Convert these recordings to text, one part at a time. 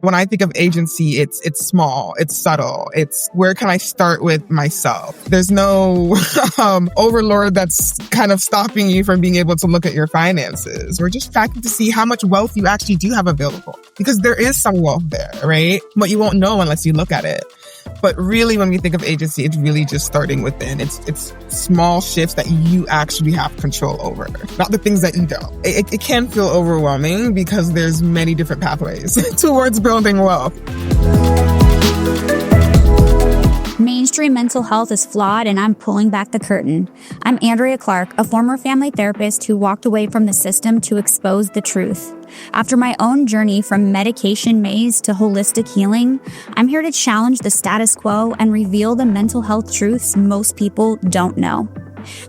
When I think of agency, it's small, it's subtle. It's where can I start with myself? There's no overlord that's kind of stopping you from being able to look at your finances. We're just tracking to see how much wealth you actually do have available, because there is some wealth there, right? But you won't know unless you look at it. But really, when we think of agency, it's really just starting within. It's small shifts that you actually have control over, not the things that you don't. It can feel overwhelming because there's many different pathways towards building wealth. Mainstream mental health is flawed, and I'm pulling back the curtain. I'm Andrea Clark, a former family therapist who walked away from the system to expose the truth. After my own journey from medication maze to holistic healing, I'm here to challenge the status quo and reveal the mental health truths most people don't know.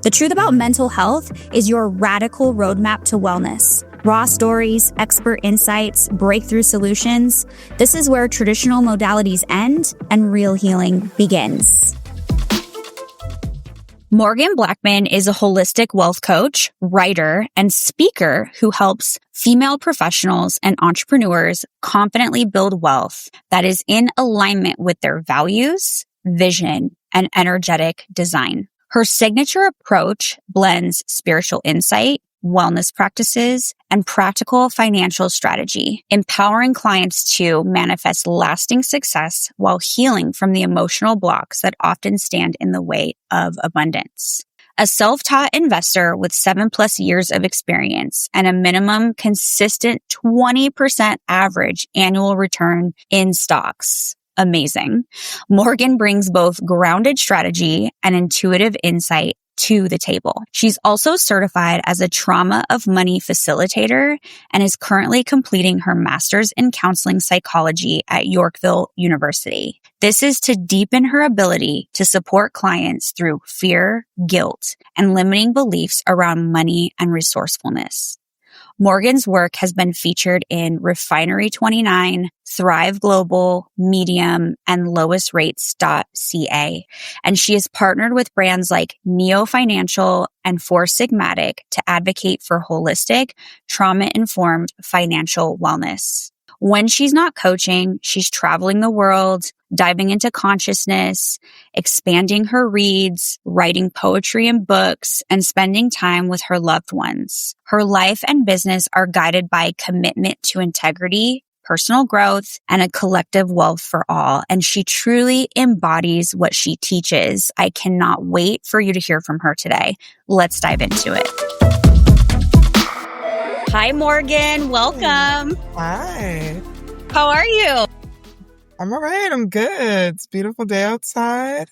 The truth about mental health is your radical roadmap to wellness. Raw stories, expert insights, breakthrough solutions. This is where traditional modalities end and real healing begins. Morgan Blackman is a holistic wealth coach, writer, and speaker who helps female professionals and entrepreneurs confidently build wealth that is in alignment with their values, vision, and energetic design. Her signature approach blends spiritual insight, wellness practices, and practical financial strategy, empowering clients to manifest lasting success while healing from the emotional blocks that often stand in the way of abundance. A self-taught investor with 7+ years of experience and a minimum consistent 20% average annual return in stocks. Amazing. Morgan brings both grounded strategy and intuitive insight to the table. She's also certified as a trauma of money facilitator and is currently completing her master's in counseling psychology at Yorkville University. This is to deepen her ability to support clients through fear, guilt, and limiting beliefs around money and resourcefulness. Morgan's work has been featured in Refinery 29, Thrive Global, Medium, and LowestRates.ca. And she has partnered with brands like Neo Financial and Four Sigmatic to advocate for holistic, trauma-informed financial wellness. When she's not coaching, she's traveling the world, diving into consciousness, expanding her reads, writing poetry and books, and spending time with her loved ones. Her life and business are guided by commitment to integrity, personal growth, and a collective wealth for all. And she truly embodies what she teaches. I cannot wait for you to hear from her today. Let's dive into it. Hi, Morgan. Welcome. Hi. How are you? I'm all right. I'm good. It's a beautiful day outside,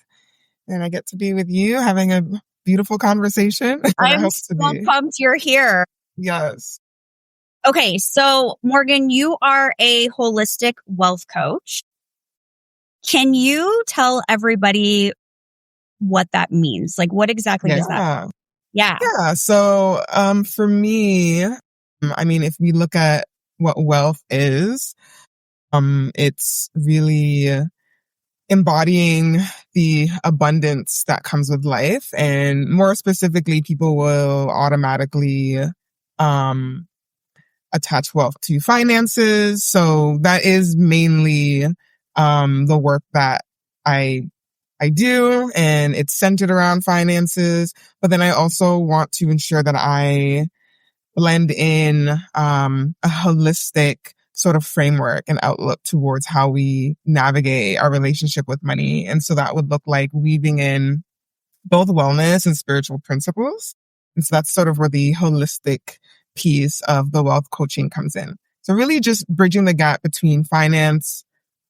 and I get to be with you having a beautiful conversation. I'm so pumped you're here. Yes. Okay, so Morgan, you are a holistic wealth coach. Can you tell everybody what that means? Like, what exactly does that mean? Yeah. So, for me, I mean, if we look at what wealth is, it's really embodying the abundance that comes with life. And more specifically, people will automatically, attach wealth to finances. So that is mainly, the work that I do, and it's centered around finances. But then I also want to ensure that I blend in, a holistic sort of framework and outlook towards how we navigate our relationship with money. And so that would look like weaving in both wellness and spiritual principles. And so that's sort of where the holistic piece of the wealth coaching comes in. So really just bridging the gap between finance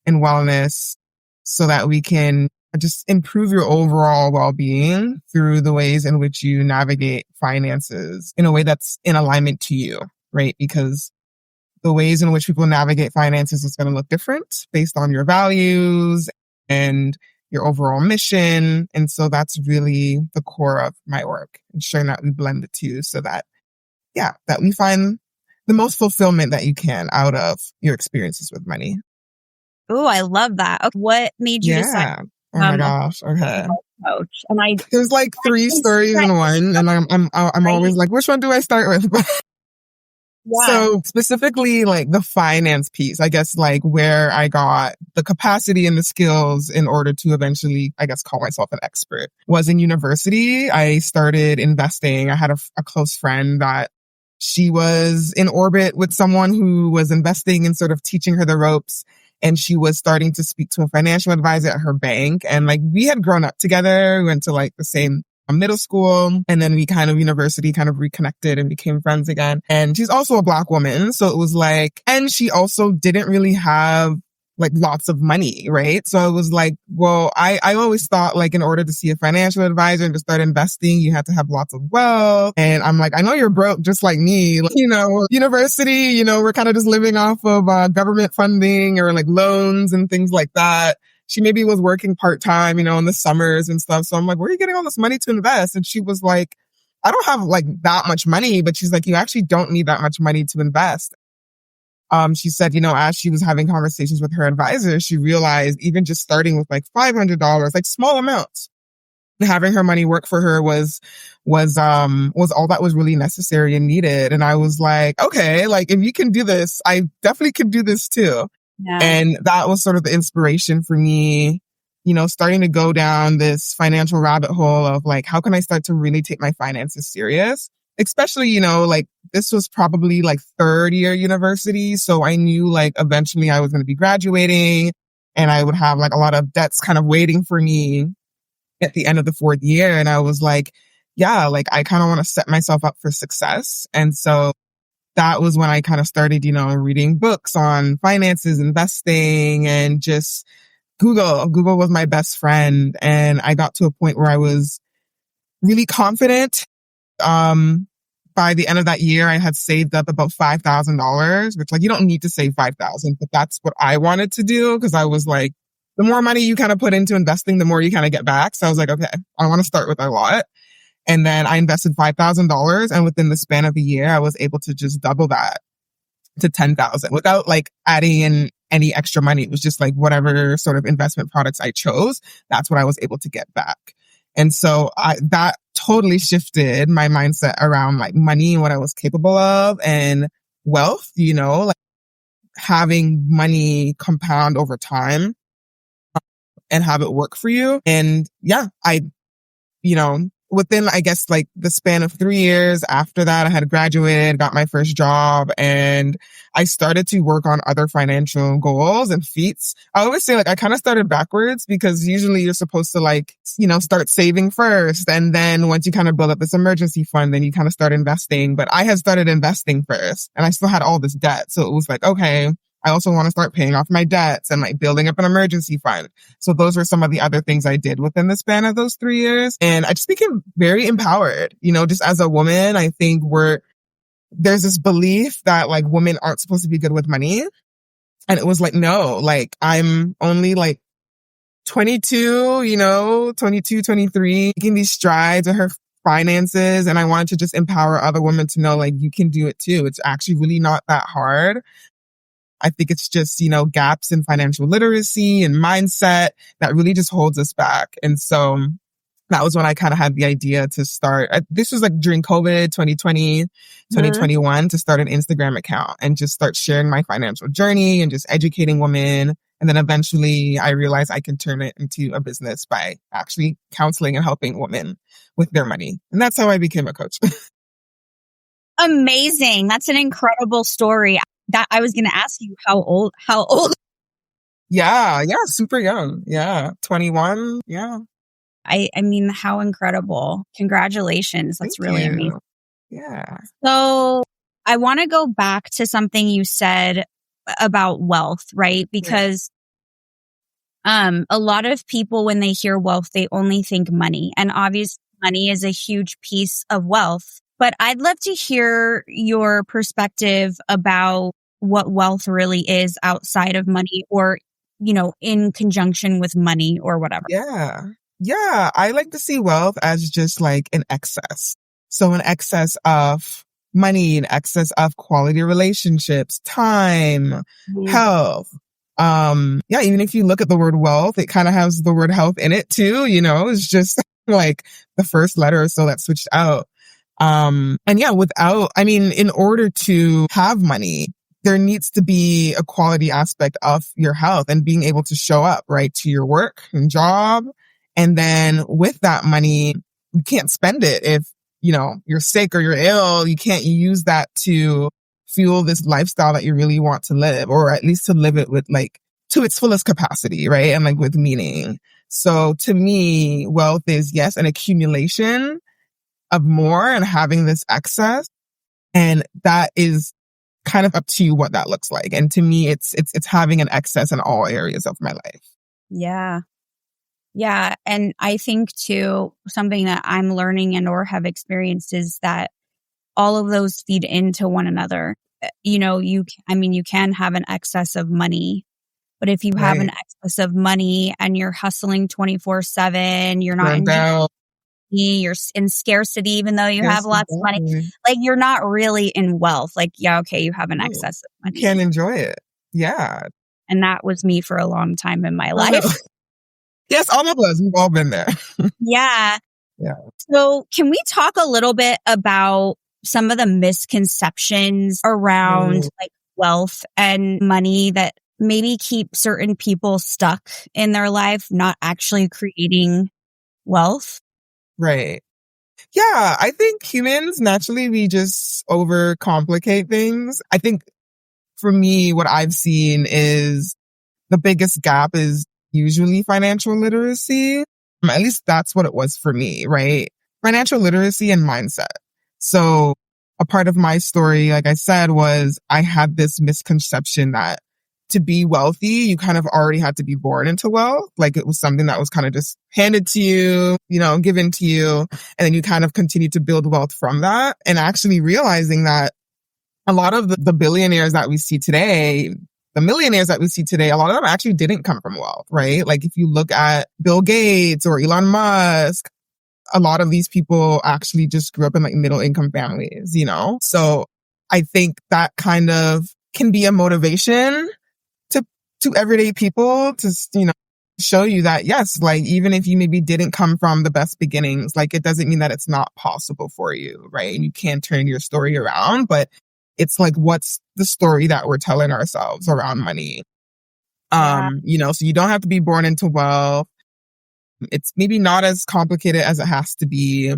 and wellness so that we can just improve your overall well-being through the ways in which you navigate finances in a way that's in alignment to you, right? Because the ways in which people navigate finances is going to look different based on your values and your overall mission. And so that's really the core of my work, ensuring that we blend the two so that, that we find the most fulfillment that you can out of your experiences with money. Oh, I love that. Okay. What made you decide? Oh my gosh. Okay. Coach. And there's like 3 stories in one, and I'm always like, which one do I start with? So specifically like the finance piece, I guess like where I got the capacity and the skills in order to eventually, I guess, call myself an expert was in university. I started investing. I had a close friend that she was in orbit with someone who was investing and sort of teaching her the ropes. And she was starting to speak to a financial advisor at her bank. And like we had grown up together. We went to like the same middle school, and then we university reconnected and became friends again. And she's also a Black woman. So it was like, and she also didn't really have like lots of money, right? So it was like, well, I always thought like in order to see a financial advisor and to start investing, you had to have lots of wealth. And I'm like, I know you're broke just like me. Like, university, we're kind of just living off of government funding or like loans and things like that. She maybe was working part-time, in the summers and stuff. So I'm like, where are you getting all this money to invest? And she was like, I don't have like that much money, but she's like, you actually don't need that much money to invest. She said, as she was having conversations with her advisor, she realized even just starting with like $500, like small amounts, having her money work for her was all that was really necessary and needed. And I was like, okay, like if you can do this, I definitely can do this too. Yeah. And that was sort of the inspiration for me, starting to go down this financial rabbit hole of like, how can I start to really take my finances serious? Especially, like this was probably like third year university. So I knew like eventually I was going to be graduating and I would have like a lot of debts kind of waiting for me at the end of the fourth year. And I was like, yeah, like I kind of want to set myself up for success. And so that was when I kind of started, reading books on finances, investing, and just Google. Google was my best friend. And I got to a point where I was really confident. By the end of that year, I had saved up about $5,000, which like, you don't need to save $5,000, but that's what I wanted to do. Cause I was like, the more money you kind of put into investing, the more you kind of get back. So I was like, okay, I want to start with a lot. And then I invested $5,000. And within the span of a year, I was able to just double that to $10,000 without like adding in any extra money. It was just like whatever sort of investment products I chose, that's what I was able to get back. And so that totally shifted my mindset around like money and what I was capable of and wealth, like having money compound over time and have it work for you. And yeah, within, I guess, like the span of 3 years after that, I had graduated, got my first job, and I started to work on other financial goals and feats. I always say like I kind of started backwards because usually you're supposed to like, start saving first. And then once you kind of build up this emergency fund, then you kind of start investing. But I had started investing first and I still had all this debt. So it was like, okay, I also want to start paying off my debts and like building up an emergency fund. So those were some of the other things I did within the span of those 3 years. And I just became very empowered, just as a woman. I think there's this belief that like women aren't supposed to be good with money. And it was like, no, like I'm only like 22, 22, 23, making these strides in her finances. And I wanted to just empower other women to know like you can do it too. It's actually really not that hard. I think it's just, gaps in financial literacy and mindset that really just holds us back. And so that was when I kind of had the idea to start. This was like during COVID 2020, 2021 to start an Instagram account and just start sharing my financial journey and just educating women. And then eventually I realized I can turn it into a business by actually counseling and helping women with their money. And that's how I became a coach. Amazing. That's an incredible story. That I was going to ask you how old? Yeah, super young. Yeah, 21. Yeah. I mean, how incredible. Congratulations. That's Thank really you. amazing. Yeah. So I want to go back to something you said about wealth, right? Because a lot of people, when they hear wealth, they only think money. And obviously money is a huge piece of wealth. But I'd love to hear your perspective about what wealth really is outside of money or, in conjunction with money or whatever. Yeah. Yeah. I like to see wealth as just like an excess. So an excess of money, an excess of quality relationships, time, health. Even if you look at the word wealth, it kind of has the word health in it too, it's just like the first letter or so that switched out. And yeah, in order to have money, there needs to be a quality aspect of your health and being able to show up, right, to your work and job. And then with that money, you can't spend it if, you're sick or you're ill. You can't use that to fuel this lifestyle that you really want to live, or at least to live it with to its fullest capacity, right? And with meaning. So to me, wealth is, yes, an accumulation of more and having this excess. And that is kind of up to you what that looks like. And to me, it's having an excess in all areas of my life. Yeah. Yeah. And I think too, something that I'm learning and or have experienced is that all of those feed into one another. You can have an excess of money, but if you have an excess of money and you're hustling 24/7, you're not you're in scarcity, even though you have lots of money, you're not really in wealth. You have an excess of money. You can't enjoy it. Yeah. And that was me for a long time in my life. Yes, all of us. We've all been there. Yeah. Yeah. So can we talk a little bit about some of the misconceptions around wealth and money that maybe keep certain people stuck in their life, not actually creating wealth? Right. Yeah, I think humans, naturally, we just overcomplicate things. I think for me, what I've seen is the biggest gap is usually financial literacy. At least that's what it was for me, right? Financial literacy and mindset. So a part of my story, like I said, was I had this misconception that to be wealthy, you kind of already had to be born into wealth. It was something that was kind of just handed to you, given to you. And then you kind of continue to build wealth from that. And actually realizing that a lot of the billionaires that we see today, the millionaires that we see today, a lot of them actually didn't come from wealth, right? If you look at Bill Gates or Elon Musk, a lot of these people actually just grew up in middle income families, So I think that kind of can be a motivation to everyday people to, show you that, yes, even if you maybe didn't come from the best beginnings, it doesn't mean that it's not possible for you, right? And you can turn your story around, but it's what's the story that we're telling ourselves around money? So you don't have to be born into wealth. It's maybe not as complicated as it has to be.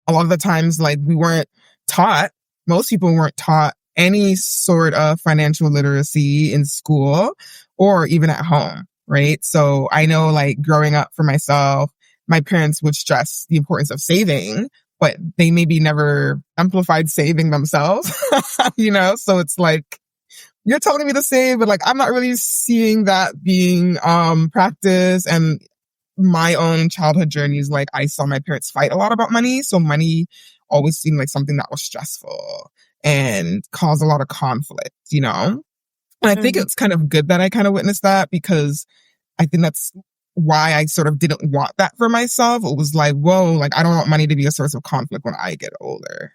A lot of the times, we weren't taught, most people weren't taught any sort of financial literacy in school or even at home, right? So I know growing up for myself, my parents would stress the importance of saving, but they maybe never amplified saving themselves, So it's you're telling me to save, but I'm not really seeing that being practiced. And my own childhood journeys, I saw my parents fight a lot about money. So money always seemed like something that was stressful and caused a lot of conflict, And I think it's kind of good that I kind of witnessed that, because I think that's why I sort of didn't want that for myself. It was whoa, I don't want money to be a source of conflict when I get older,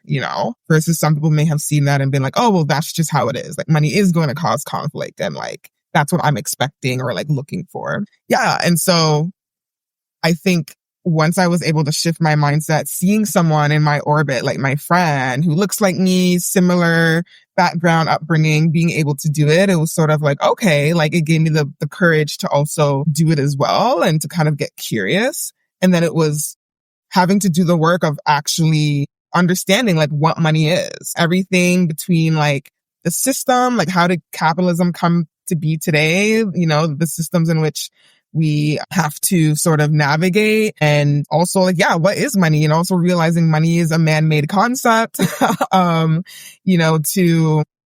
versus some people may have seen that and been oh, well, that's just how it is. Money is going to cause conflict, and that's what I'm expecting or looking for. Yeah. And so I think once I was able to shift my mindset, seeing someone in my orbit, my friend who looks like me, similar background, upbringing, being able to do it, it was sort of okay, it gave me the courage to also do it as well and to kind of get curious. And then it was having to do the work of actually understanding what money is. Everything between the system, how did capitalism come to be today? The systems in which we have to sort of navigate, and also what is money? And also realizing money is a man-made concept, to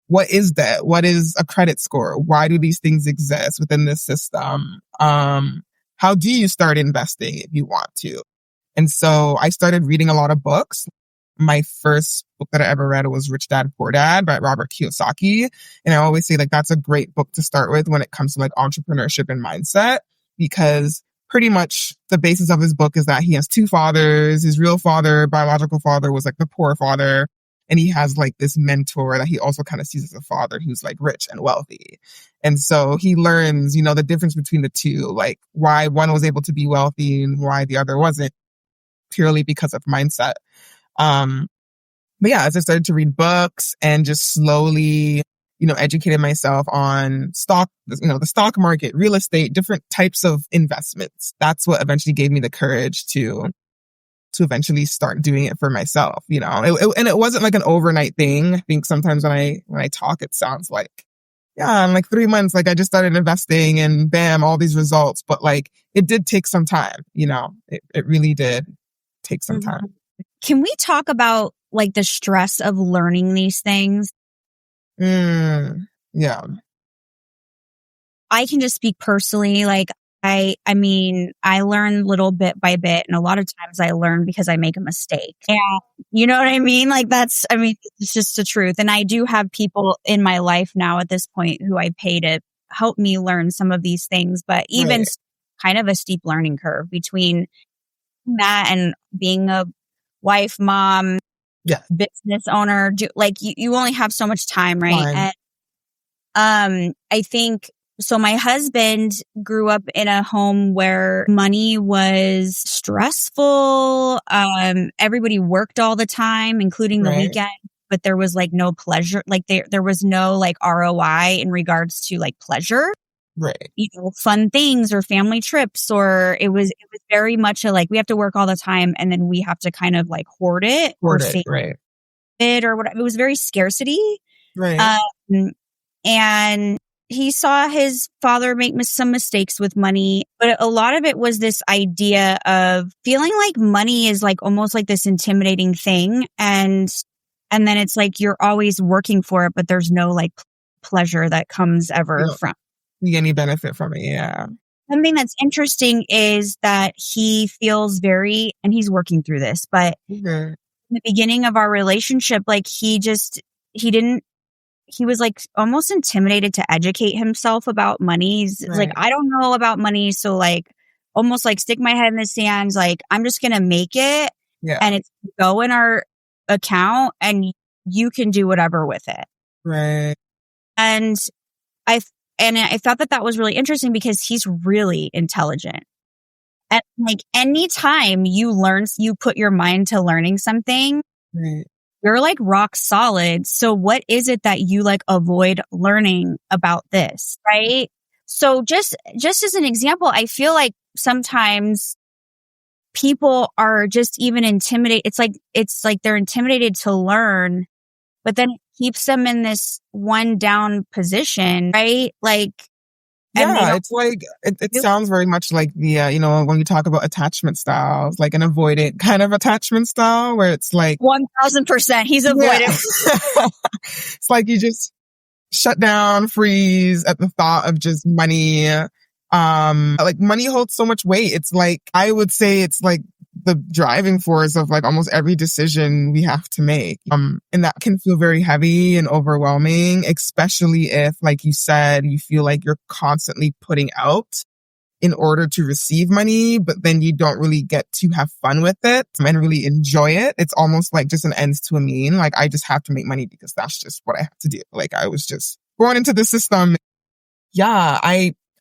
what is debt? What is a credit score? Why do these things exist within this system? How do you start investing if you want to? And so I started reading a lot of books. My first book that I ever read was Rich Dad, Poor Dad by Robert Kiyosaki. And I always say that's a great book to start with when it comes to entrepreneurship and mindset, because pretty much the basis of his book is that he has two fathers. His real father, biological father, was the poor father. And he has this mentor that he also kind of sees as a father who's rich and wealthy. And so he learns, the difference between the two, why one was able to be wealthy and why the other wasn't, purely because of mindset. But yeah, as I started to read books and just slowly, educated myself on stock, the stock market, real estate, different types of investments. That's what eventually gave me the courage to eventually start doing it for myself, and it wasn't like an overnight thing. I think sometimes when I talk, it sounds like, yeah, in like 3 months, like I just started investing and bam, all these results. But like, it did take some time, it really did take some time. Can we talk about like the stress of learning these things? Yeah. I can just speak personally. Like I mean, I learn little bit by bit, and a lot of times I learn because I make a mistake. And you know what I mean? Like it's just the truth. And I do have people in my life now at this point who I pay to help me learn some of these things, but even Right. kind of a steep learning curve between that and being a wife, mom, business owner. Like you only have so much time, right? Fine. And I think so. My husband grew up in a home where money was stressful. Everybody worked all the time, including the Right. weekend, but there was like no pleasure. Like there was no like ROI in regards to like pleasure. Right. Fun things or family trips, or it was very much a like, we have to work all the time and then we have to kind of like hoard it or save Right. it or whatever. It was very scarcity. Right. And he saw his father make some mistakes with money, but a lot of it was this idea of feeling like money is like almost like this intimidating thing. And then it's like, you're always working for it, but there's no like pleasure that comes ever from any benefit from it. Yeah. Something that's interesting is that he feels and he's working through this, but in the beginning of our relationship, like he was like almost intimidated to educate himself about money. He's like, I don't know about money. So like almost like stick my head in the sand. Like, I'm just going to make it and it's go in our account and you can do whatever with it. Right. And I thought that was really interesting because he's really intelligent. And like anytime you put your mind to learning something, you're like rock solid. So what is it that you like avoid learning about this? Right. So just as an example, I feel like sometimes people are just even intimidated. It's like they're intimidated to learn, but then it keeps them in this one down position, right? Like, yeah, it's like, it sounds very much like the, when we talk about attachment styles, like an avoidant kind of attachment style where it's like 1000%. He's avoidant. Yeah. It's like you just shut down, freeze at the thought of just money. Like money holds so much weight. It's like, I would say it's like the driving force of like almost every decision we have to make. And that can feel very heavy and overwhelming, especially if, like you said, you feel like you're constantly putting out in order to receive money, but then you don't really get to have fun with it and really enjoy it. It's almost like just an ends to a mean. Like, I just have to make money because that's just what I have to do. Like, I was just born into the system. Yeah,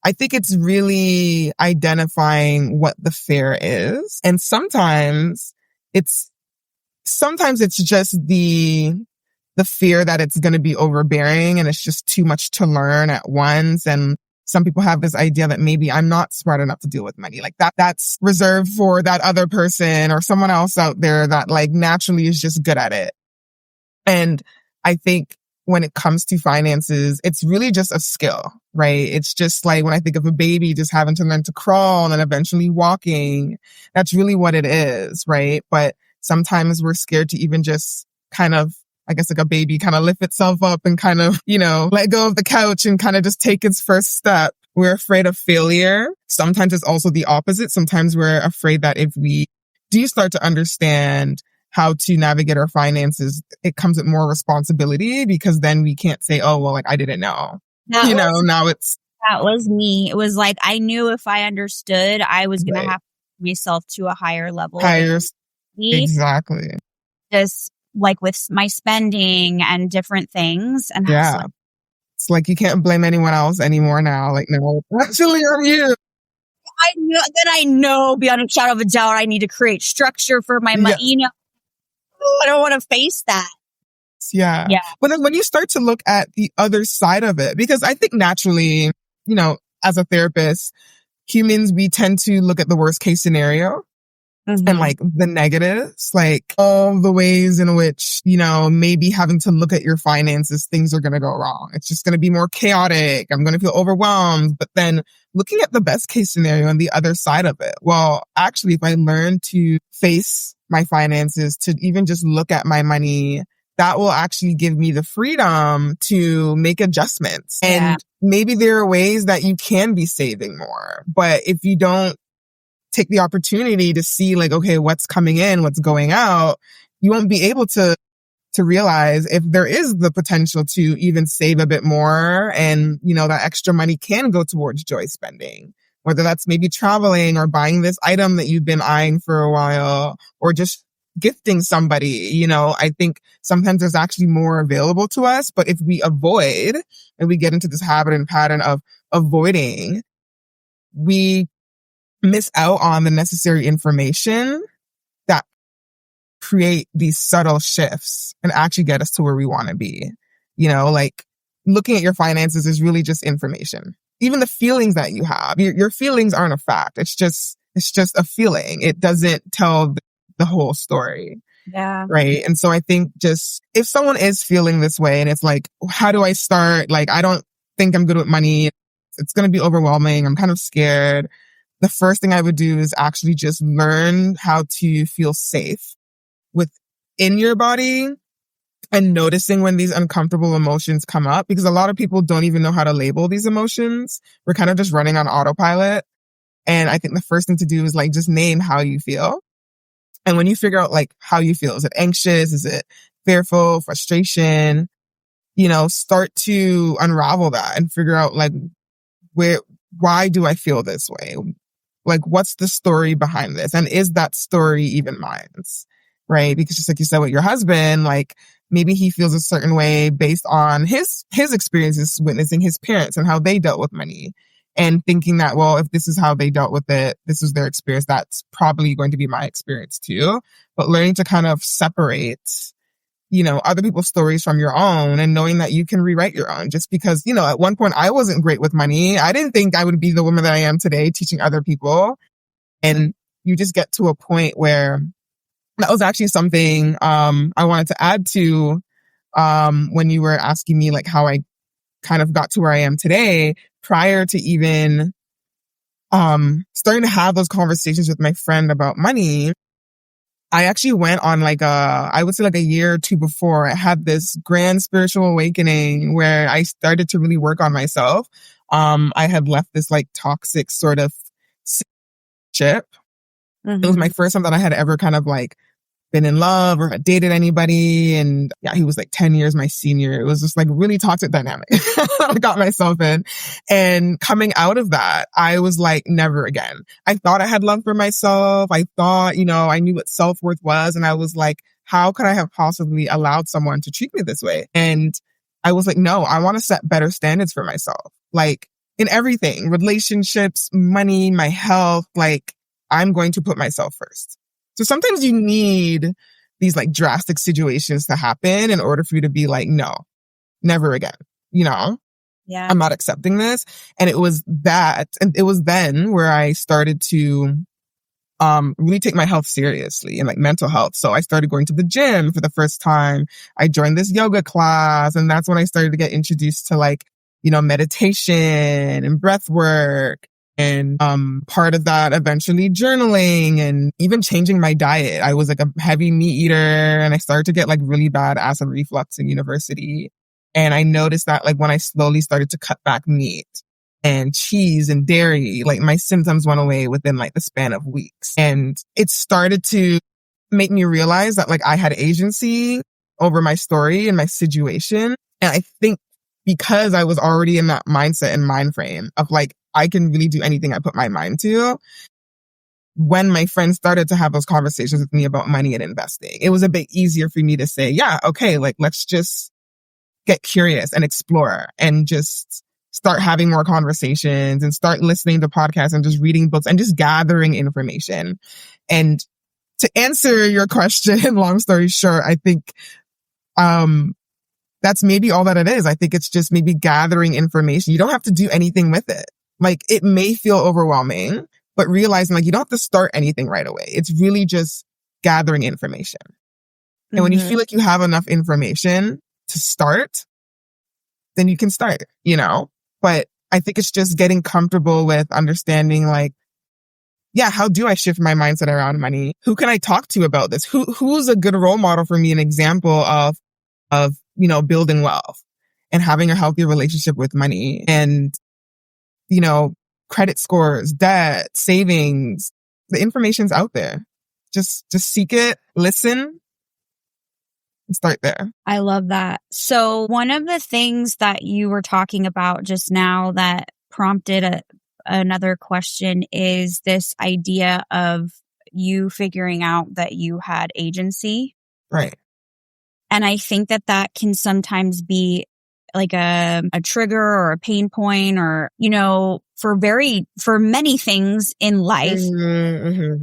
I think it's really identifying what the fear is. And sometimes it's just the fear that it's going to be overbearing and it's just too much to learn at once. And some people have this idea that maybe I'm not smart enough to deal with money. Like that's reserved for that other person or someone else out there that like naturally is just good at it. And I think when it comes to finances, it's really just a skill, right? It's just like when I think of a baby just having to learn to crawl and then eventually walking, that's really what it is, right? But sometimes we're scared to even just kind of, I guess like a baby kind of lift itself up and kind of, let go of the couch and kind of just take its first step. We're afraid of failure. Sometimes it's also the opposite. Sometimes we're afraid that if we do start to understand how to navigate our finances, it comes with more responsibility because then we can't say, oh, well, like I didn't know. Now it's. That was me. It was like, I knew if I understood, I was going to have to take myself to a higher level. Exactly. Just like with my spending and different things. And it's like, you can't blame anyone else anymore now. Like, no, actually on you. I know beyond a shadow of a doubt, I need to create structure for my money, I don't want to face that. Yeah. Yeah. But then when you start to look at the other side of it, because I think naturally, as a therapist, humans, we tend to look at the worst case scenario and like the negatives, like all the ways in which, maybe having to look at your finances, things are going to go wrong. It's just going to be more chaotic. I'm going to feel overwhelmed. But then looking at the best case scenario on the other side of it, well, actually, if I learn to face my finances, to even just look at my money, that will actually give me the freedom to make adjustments. Yeah. And maybe there are ways that you can be saving more. But if you don't take the opportunity to see like, okay, what's coming in, what's going out, you won't be able to realize if there is the potential to even save a bit more. And, that extra money can go towards joy spending, whether that's maybe traveling or buying this item that you've been eyeing for a while, or just gifting somebody. I think sometimes there's actually more available to us, but if we avoid and we get into this habit and pattern of avoiding, we miss out on the necessary information that create these subtle shifts and actually get us to where we want to be. Like looking at your finances is really just information. Even the feelings that you have, your feelings aren't a fact. It's just a feeling. It doesn't tell the whole story. Yeah. Right. And so I think just if someone is feeling this way and it's like, how do I start? Like, I don't think I'm good with money. It's going to be overwhelming. I'm kind of scared. The first thing I would do is actually just learn how to feel safe within your body and noticing when these uncomfortable emotions come up, because a lot of people don't even know how to label these emotions. We're kind of just running on autopilot. And I think the first thing to do is like just name how you feel. And when you figure out like how you feel, is it anxious? Is it fearful, frustration? Start to unravel that and figure out like why do I feel this way? Like, what's the story behind this? And is that story even mine? Right? Because just like you said with your husband, like maybe he feels a certain way based on his experiences witnessing his parents and how they dealt with money, and thinking that, well, if this is how they dealt with it, this is their experience, that's probably going to be my experience too. But learning to kind of separate, other people's stories from your own, and knowing that you can rewrite your own. Just because, at one point I wasn't great with money. I didn't think I would be the woman that I am today, teaching other people. And you just get to a point where that was actually something I wanted to add to when you were asking me like how I kind of got to where I am today. Prior to even starting to have those conversations with my friend about money, I actually went on like I would say like a year or two before, I had this grand spiritual awakening where I started to really work on myself. I had left this like toxic sort of ship. It was my first time that I had ever kind of like been in love or had dated anybody. And yeah, he was like 10 years my senior. It was just like really toxic dynamic I got myself in. And coming out of that, I was like, never again. I thought I had love for myself. I thought, I knew what self-worth was. And I was like, how could I have possibly allowed someone to treat me this way? And I was like, no, I want to set better standards for myself. Like in everything, relationships, money, my health, like I'm going to put myself first. So sometimes you need these like drastic situations to happen in order for you to be like, no, never again, Yeah. I'm not accepting this. And it was that, and it was then where I started to really take my health seriously and like mental health. So I started going to the gym for the first time. I joined this yoga class, and that's when I started to get introduced to like, meditation and breath work. And part of that, eventually journaling and even changing my diet. I was like a heavy meat eater, and I started to get like really bad acid reflux in university. And I noticed that like when I slowly started to cut back meat and cheese and dairy, like my symptoms went away within like the span of weeks. And it started to make me realize that like I had agency over my story and my situation. And I think because I was already in that mindset and mind frame of like, I can really do anything I put my mind to. When my friends started to have those conversations with me about money and investing, it was a bit easier for me to say, yeah, okay, like let's just get curious and explore and just start having more conversations and start listening to podcasts and just reading books and just gathering information. And to answer your question, long story short, I think, that's maybe all that it is. I think it's just maybe gathering information. You don't have to do anything with it. Like, it may feel overwhelming, but realizing like you don't have to start anything right away. It's really just gathering information. And when you feel like you have enough information to start, then you can start, But I think it's just getting comfortable with understanding like, yeah, how do I shift my mindset around money? Who can I talk to about this? Who's a good role model for me, an example of building wealth and having a healthy relationship with money and, credit scores, debt, savings. The information's out there. Just seek it, listen, and start there. I love that. So one of the things that you were talking about just now that prompted another question is this idea of you figuring out that you had agency. Right. And I think that can sometimes be like a trigger or a pain point or, for many things in life. Mm-hmm.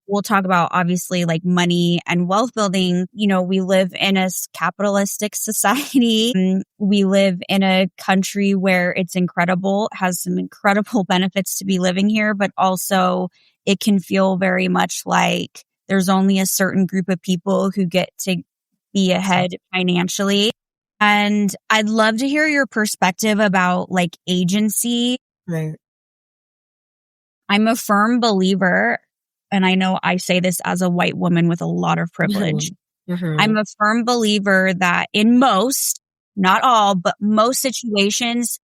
We'll talk about obviously like money and wealth building. We live in a capitalistic society. We live in a country where it's incredible, has some incredible benefits to be living here, but also it can feel very much like there's only a certain group of people who get to be ahead financially. And I'd love to hear your perspective about like agency. Right. I'm a firm believer, and I know I say this as a white woman with a lot of privilege. Mm-hmm. I'm a firm believer that in most, not all, but most situations,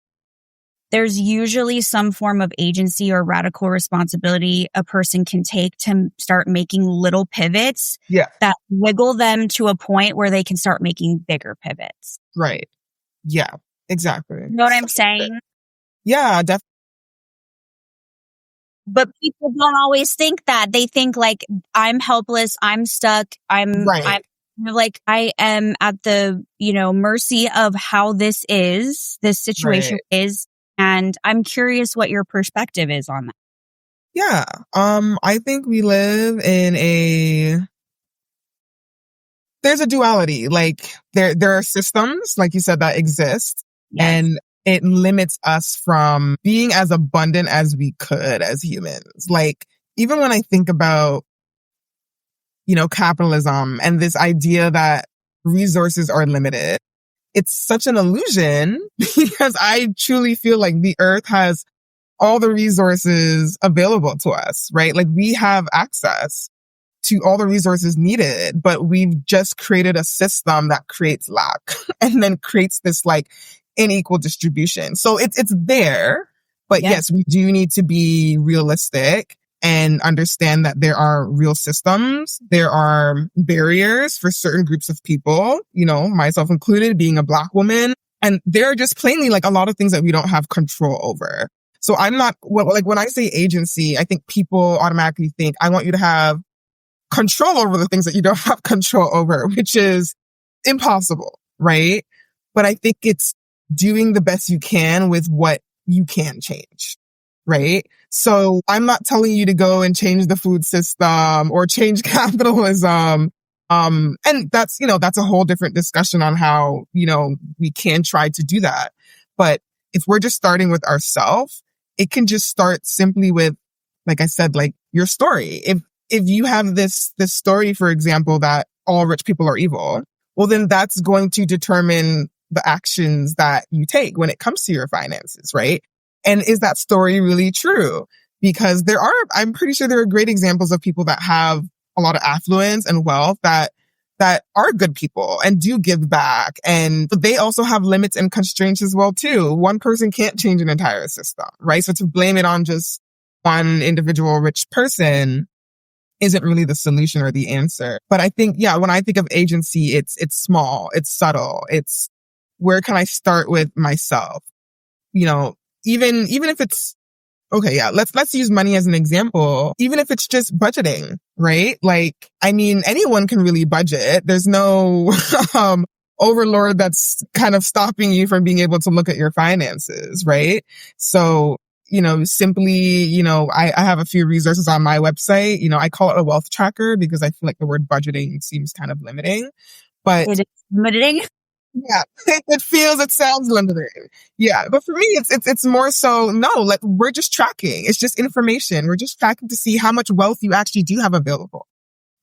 there's usually some form of agency or radical responsibility a person can take to start making little pivots that wiggle them to a point where they can start making bigger pivots. Right. Yeah, exactly. You know what I'm saying? Yeah, definitely. But people don't always think that. They think like, I'm helpless, I'm stuck, I'm like, I am at the, mercy of how this situation is. And I'm curious what your perspective is on that. Yeah. I think we live in there's a duality. Like there are systems, like you said, that exist. Yes. And it limits us from being as abundant as we could as humans. Like, even when I think about, capitalism and this idea that resources are limited, it's such an illusion because I truly feel like the earth has all the resources available to us, right? Like, we have access to all the resources needed, but we've just created a system that creates lack and then creates this like unequal distribution. So it's there, but yes, we do need to be realistic and understand that there are real systems. There are barriers for certain groups of people, myself included, being a Black woman. And there are just plainly like a lot of things that we don't have control over. So I'm not, like when I say agency, I think people automatically think I want you to have control over the things that you don't have control over, which is impossible, right? But I think it's doing the best you can with what you can change, right? So I'm not telling you to go and change the food system or change capitalism. And that's a whole different discussion on how, we can try to do that. But if we're just starting with ourselves, it can just start simply with, like I said, like your story. If you have this story, for example, that all rich people are evil, well, then that's going to determine the actions that you take when it comes to your finances, right? And is that story really true? Because I'm pretty sure there are great examples of people that have a lot of affluence and wealth that are good people and do give back. But they also have limits and constraints as well, too. One person can't change an entire system, right? So to blame it on just one individual rich person isn't really the solution or the answer. But I think, when I think of agency, it's small, it's subtle. It's where can I start with myself? Even if it's, let's use money as an example. Even if it's just budgeting, right? Like, I mean, anyone can really budget. There's no, overlord that's kind of stopping you from being able to look at your finances, right? So simply, I have a few resources on my website. I call it a wealth tracker because I feel like the word budgeting seems kind of limiting, but It is limiting. yeah, it sounds limiting. Yeah. But for me, it's more so, no, like we're just tracking. It's just information. We're just tracking to see how much wealth you actually do have available,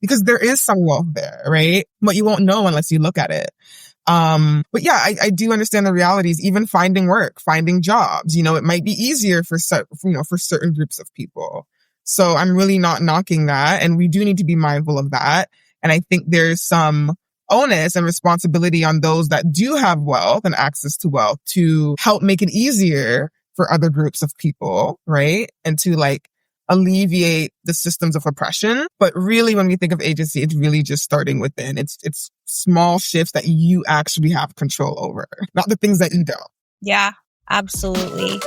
because there is some wealth there, right? But you won't know unless you look at it. But yeah, I do understand the realities, even finding work, finding jobs, it might be easier for certain groups of people. So I'm really not knocking that. And we do need to be mindful of that. And I think there's some onus and responsibility on those that do have wealth and access to wealth to help make it easier for other groups of people, right? And to alleviate the systems of oppression. But really, when we think of agency, it's really just starting within. It's small shifts that you actually have control over, not the things that you don't. Yeah, absolutely.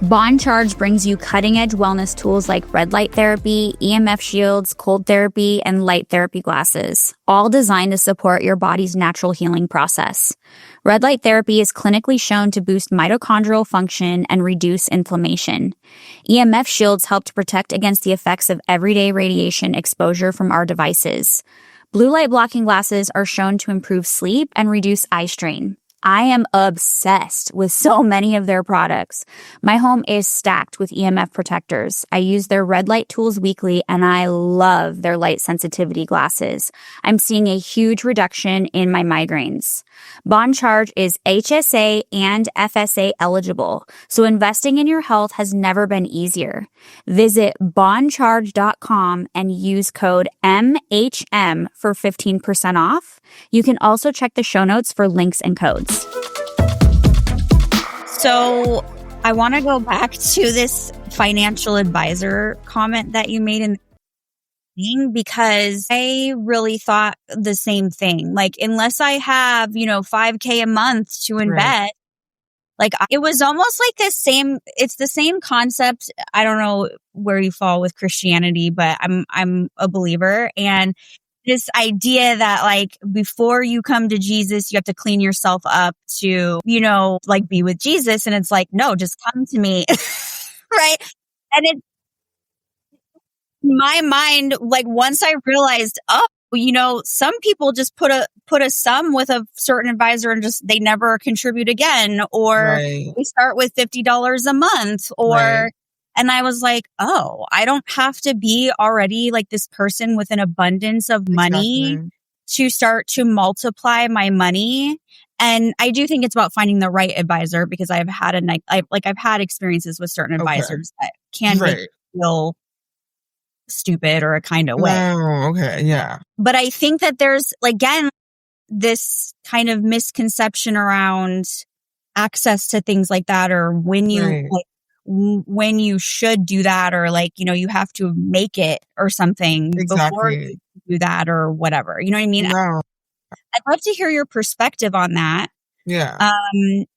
Bond Charge brings you cutting-edge wellness tools like red light therapy, EMF shields, cold therapy, and light therapy glasses, all designed to support your body's natural healing process. Red light therapy is clinically shown to boost mitochondrial function and reduce inflammation. EMF shields help to protect against the effects of everyday radiation exposure from our devices. Blue light blocking glasses are shown to improve sleep and reduce eye strain. I am obsessed with so many of their products. My home is stacked with EMF protectors. I use their red light tools weekly, and I love their light sensitivity glasses. I'm seeing a huge reduction in my migraines. Bond Charge is HSA and FSA eligible, so investing in your health has never been easier. Visit bondcharge.com and use code MHM for 15% off. You can also check the show notes for links and codes. So I want to go back to this financial advisor comment that you made in the beginning, because I really thought the same thing. Like, unless I have, $5,000 a month to invest, right. It was almost like it's the same concept. I don't know where you fall with Christianity, but I'm a believer. And this idea that before you come to Jesus, you have to clean yourself up to, be with Jesus. And it's like, no, just come to me. Right. And it, my mind, once I realized, some people just put a sum with a certain advisor and just, they never contribute again, or right. They start with $50 a month, or, right. And I was like, oh, I don't have to be already this person with an abundance of money exactly. to start to multiply my money. And I do think it's about finding the right advisor, because I've had I've had experiences with certain advisors that can make me feel stupid or a kind of way. Oh, okay. Yeah. But I think that there's, again, this kind of misconception around access to things like that, or when you, right. When you should do that, or you have to make it or something before you do that, or whatever. You know what I mean? No. I'd love to hear your perspective on that. Yeah.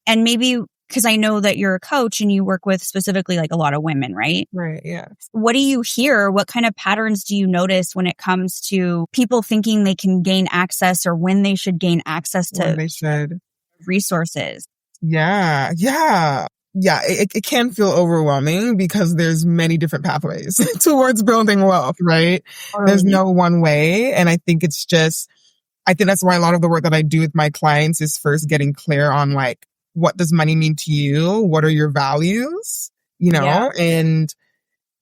And maybe, because I know that you're a coach and you work with specifically a lot of women, right? Right. Yeah. What do you hear? What kind of patterns do you notice when it comes to people thinking they can gain access, or when they should gain access to resources? Yeah. Yeah. Yeah, it can feel overwhelming because there's many different pathways towards building wealth, right? There's no one way. And I think I think that's why a lot of the work that I do with my clients is first getting clear on what does money mean to you? What are your values? And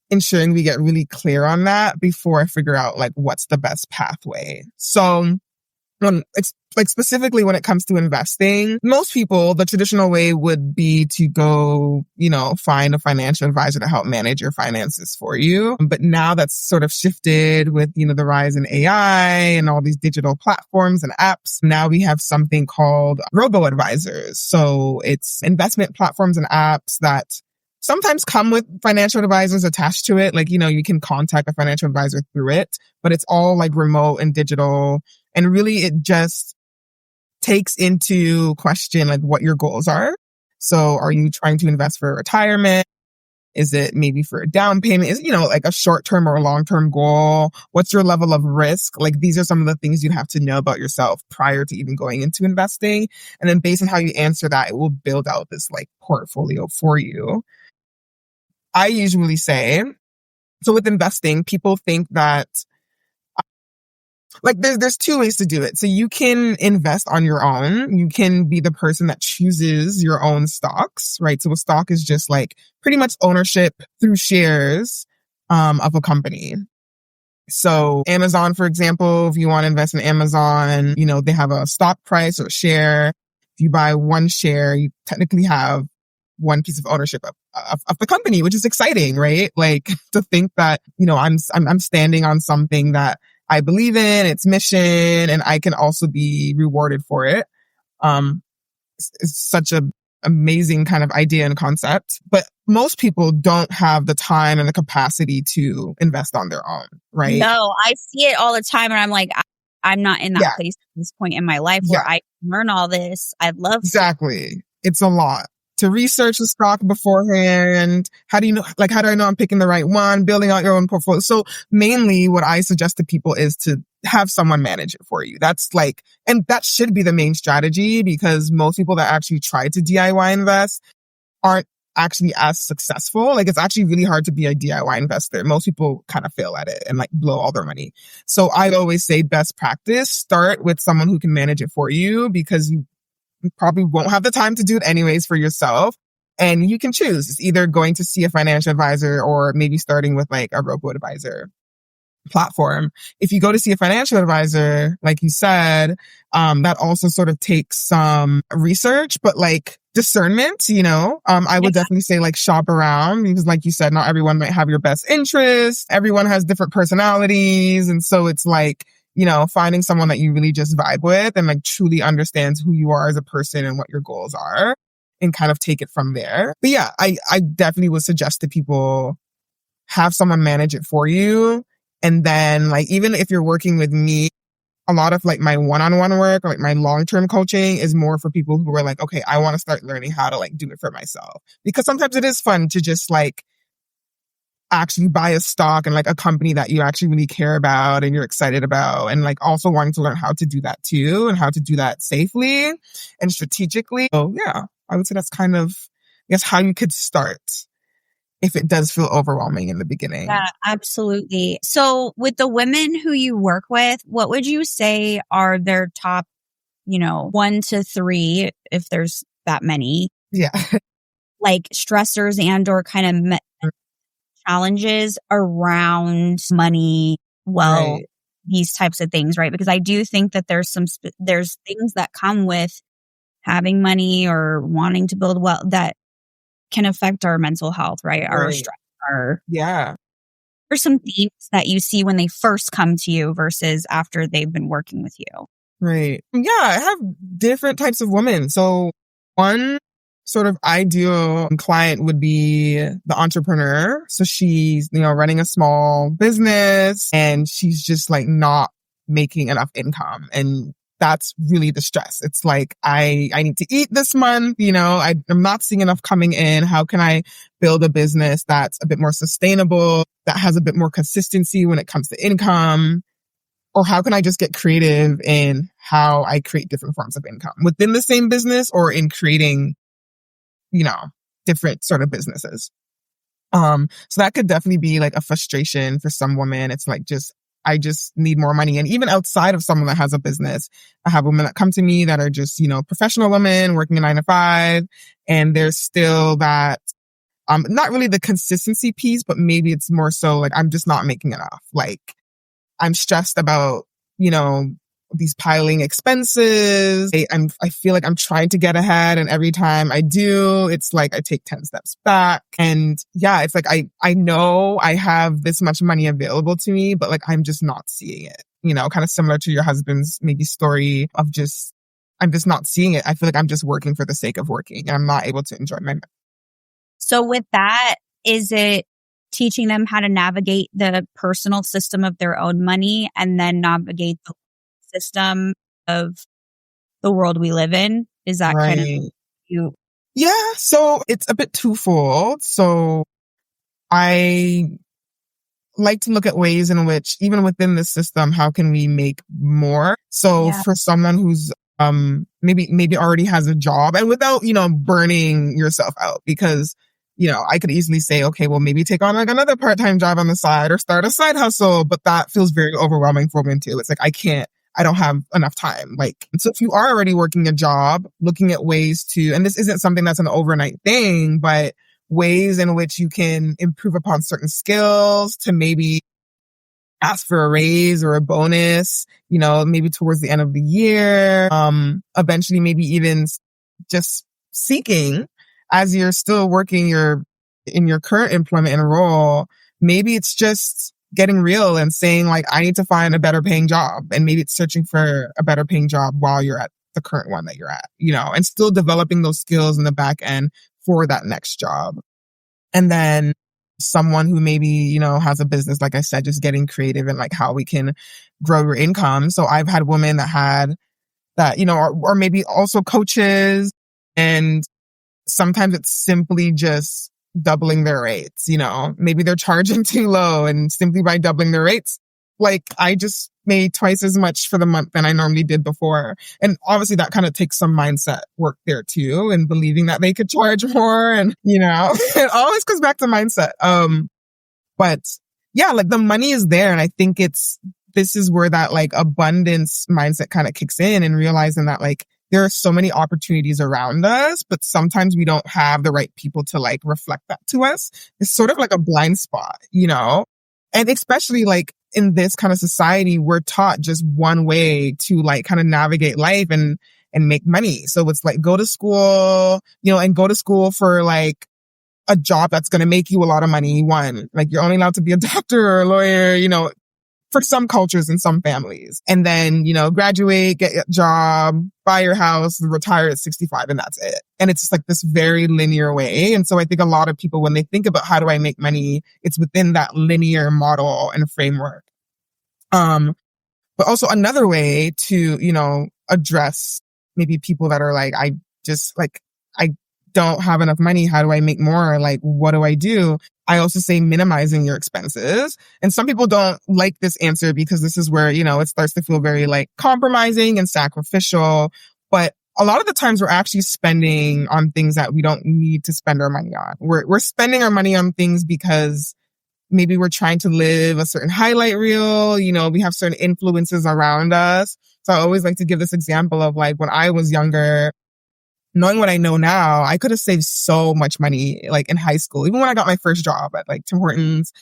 ensuring we get really clear on that before I figure out what's the best pathway. So it's specifically when it comes to investing, most people, the traditional way would be to go, find a financial advisor to help manage your finances for you. But now that's sort of shifted with, the rise in AI and all these digital platforms and apps. Now we have something called robo-advisors. So it's investment platforms and apps that sometimes come with financial advisors attached to it. You can contact a financial advisor through it, but it's all remote and digital. And really, it just takes into question what your goals are. So are you trying to invest for retirement? Is it maybe for a down payment? Is it, like a short-term or a long-term goal? What's your level of risk? Like these are some of the things you have to know about yourself prior to even going into investing. And then based on how you answer that, it will build out this like portfolio for you. I usually say, so with investing, people think that like there's two ways to do it. So you can invest on your own. You can be the person that chooses your own stocks, right? So a stock is just like pretty much ownership through shares of a company. So Amazon, for example, if you want to invest in Amazon, they have a stock price or a share. If you buy one share, you technically have one piece of ownership of the company, which is exciting, right? Like to think that, I'm standing on something that I believe in, its mission, and I can also be rewarded for it. It's such a amazing kind of idea and concept, but most people don't have the time and the capacity to invest on their own, right? No, I see it all the time, and I'm like, I'm not in that place at this point in my life where I can learn all this. I'd love Exactly. It's a lot to research the stock beforehand. How do I know I'm picking the right one? Building out your own portfolio. So mainly what I suggest to people is to have someone manage it for you. That's like, and that should be the main strategy, because most people that actually try to DIY invest aren't actually as successful. Like it's actually really hard to be a DIY investor. Most people kind of fail at it and like blow all their money. So I always say best practice, start with someone who can manage it for you, because you probably won't have the time to do it anyways for yourself. And you can choose. It's either going to see a financial advisor or maybe starting with like a robo-advisor platform. If you go to see a financial advisor, like you said, that also sort of takes some research, but like discernment, I would definitely say like shop around, because like you said, not everyone might have your best interest. Everyone has different personalities. And so it's like, finding someone that you really just vibe with and like truly understands who you are as a person and what your goals are, and kind of take it from there. But yeah, I definitely would suggest to people have someone manage it for you. And then like, even if you're working with me, a lot of like my one-on-one work or like my long-term coaching is more for people who are like, okay, I want to start learning how to like do it for myself. Because sometimes it is fun to just like actually buy a stock and like a company that you actually really care about and you're excited about, and like also wanting to learn how to do that too, and how to do that safely and strategically. So yeah, I would say that's kind of, I guess, how you could start if it does feel overwhelming in the beginning. Yeah, absolutely. So with the women who you work with, what would you say are their top, 1 to 3, if there's that many? Yeah. Like stressors and or kind of challenges around money, Right. these types of things, right? Because I do think that there's there's things that come with having money or wanting to build wealth that can affect our mental health, right? Our stress, Yeah. What are some themes that you see when they first come to you versus after they've been working with you? Right. Yeah, I have different types of women. So one sort of ideal client would be the entrepreneur. So she's, running a small business and she's just like not making enough income. And that's really the stress. It's like, I need to eat this month, I'm not seeing enough coming in. How can I build a business that's a bit more sustainable, that has a bit more consistency when it comes to income? Or how can I just get creative in how I create different forms of income within the same business or in creating, different sort of businesses. So that could definitely be like a frustration for some women. It's like, I just need more money. And even outside of someone that has a business, I have women that come to me that are just, professional women working a 9 to 5. And there's still that, not really the consistency piece, but maybe it's more so like, I'm just not making enough. Like I'm stressed about, these piling expenses. I feel like I'm trying to get ahead. And every time I do, it's like I take 10 steps back. And yeah, it's like, I know I have this much money available to me, but like, I'm just not seeing it, kind of similar to your husband's maybe story of just, I'm just not seeing it. I feel like I'm just working for the sake of working and I'm not able to enjoy my. So with that, is it teaching them how to navigate the personal system of their own money and then navigate the system of the world we live in? Is that kind of you? Yeah, so it's a bit twofold. So I like to look at ways in which, even within the system, how can we make more? So for someone who's maybe already has a job, and without, burning yourself out, because, I could easily say, okay, well, maybe take on like another part-time job on the side or start a side hustle, but that feels very overwhelming for me too. It's like, I don't have enough time. Like, so if you are already working a job, looking at ways to, and this isn't something that's an overnight thing, but ways in which you can improve upon certain skills to maybe ask for a raise or a bonus, maybe towards the end of the year. Eventually maybe even just seeking, as you're still working in your current employment and role, maybe it's just getting real and saying like, I need to find a better paying job. And maybe it's searching for a better paying job while you're at the current one that you're at, and still developing those skills in the back end for that next job. And then someone who maybe, has a business, like I said, just getting creative and like how we can grow your income. So I've had women that had that, or maybe also coaches, and sometimes it's simply just doubling their rates, maybe they're charging too low, and simply by doubling their rates, like I just made twice as much for the month than I normally did before. And obviously that kind of takes some mindset work there too, and believing that they could charge more, and, it always comes back to mindset. But yeah, like the money is there. And I think this is where that like abundance mindset kind of kicks in, and realizing that like there are so many opportunities around us, but sometimes we don't have the right people to like reflect that to us. It's sort of like a blind spot, and especially like in this kind of society, we're taught just one way to like kind of navigate life and make money. So it's like go to school, and go to school for like a job that's going to make you a lot of money. One, like you're only allowed to be a doctor or a lawyer, for some cultures and some families. And then, graduate, get a job, buy your house, retire at 65, and that's it. And it's just like this very linear way. And so I think a lot of people, when they think about how do I make money, it's within that linear model and framework. But also another way to, address maybe people that are like, I don't have enough money. How do I make more? Like, what do I do? I also say minimizing your expenses. And some people don't like this answer because this is where, it starts to feel very like compromising and sacrificial. But a lot of the times we're actually spending on things that we don't need to spend our money on. We're spending our money on things because maybe we're trying to live a certain highlight reel. We have certain influences around us. So I always like to give this example of like when I was younger, knowing what I know now, I could have saved so much money, like in high school, even when I got my first job at like Tim Hortons.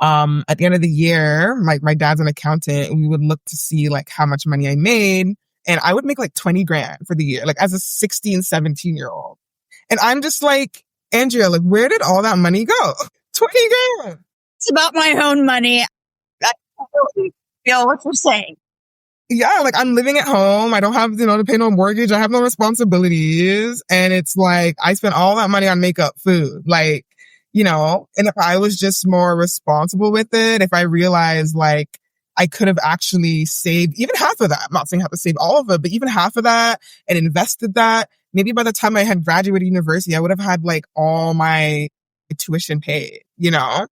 At the end of the year, my dad's an accountant. We would look to see like how much money I made, and I would make like 20 grand for the year, like as a 16, 17-year-old. And I'm just like, Andrea, like, where did all that money go? 20 grand. It's about my own money. I totally feel what you're saying. Yeah, like I'm living at home. I don't have, to pay no mortgage. I have no responsibilities. And it's like, I spent all that money on makeup, food, like, and if I was just more responsible with it, if I realized like I could have actually saved even half of that, I'm not saying I have to save all of it, but even half of that and invested that, maybe by the time I had graduated university, I would have had like all my tuition paid, Yeah.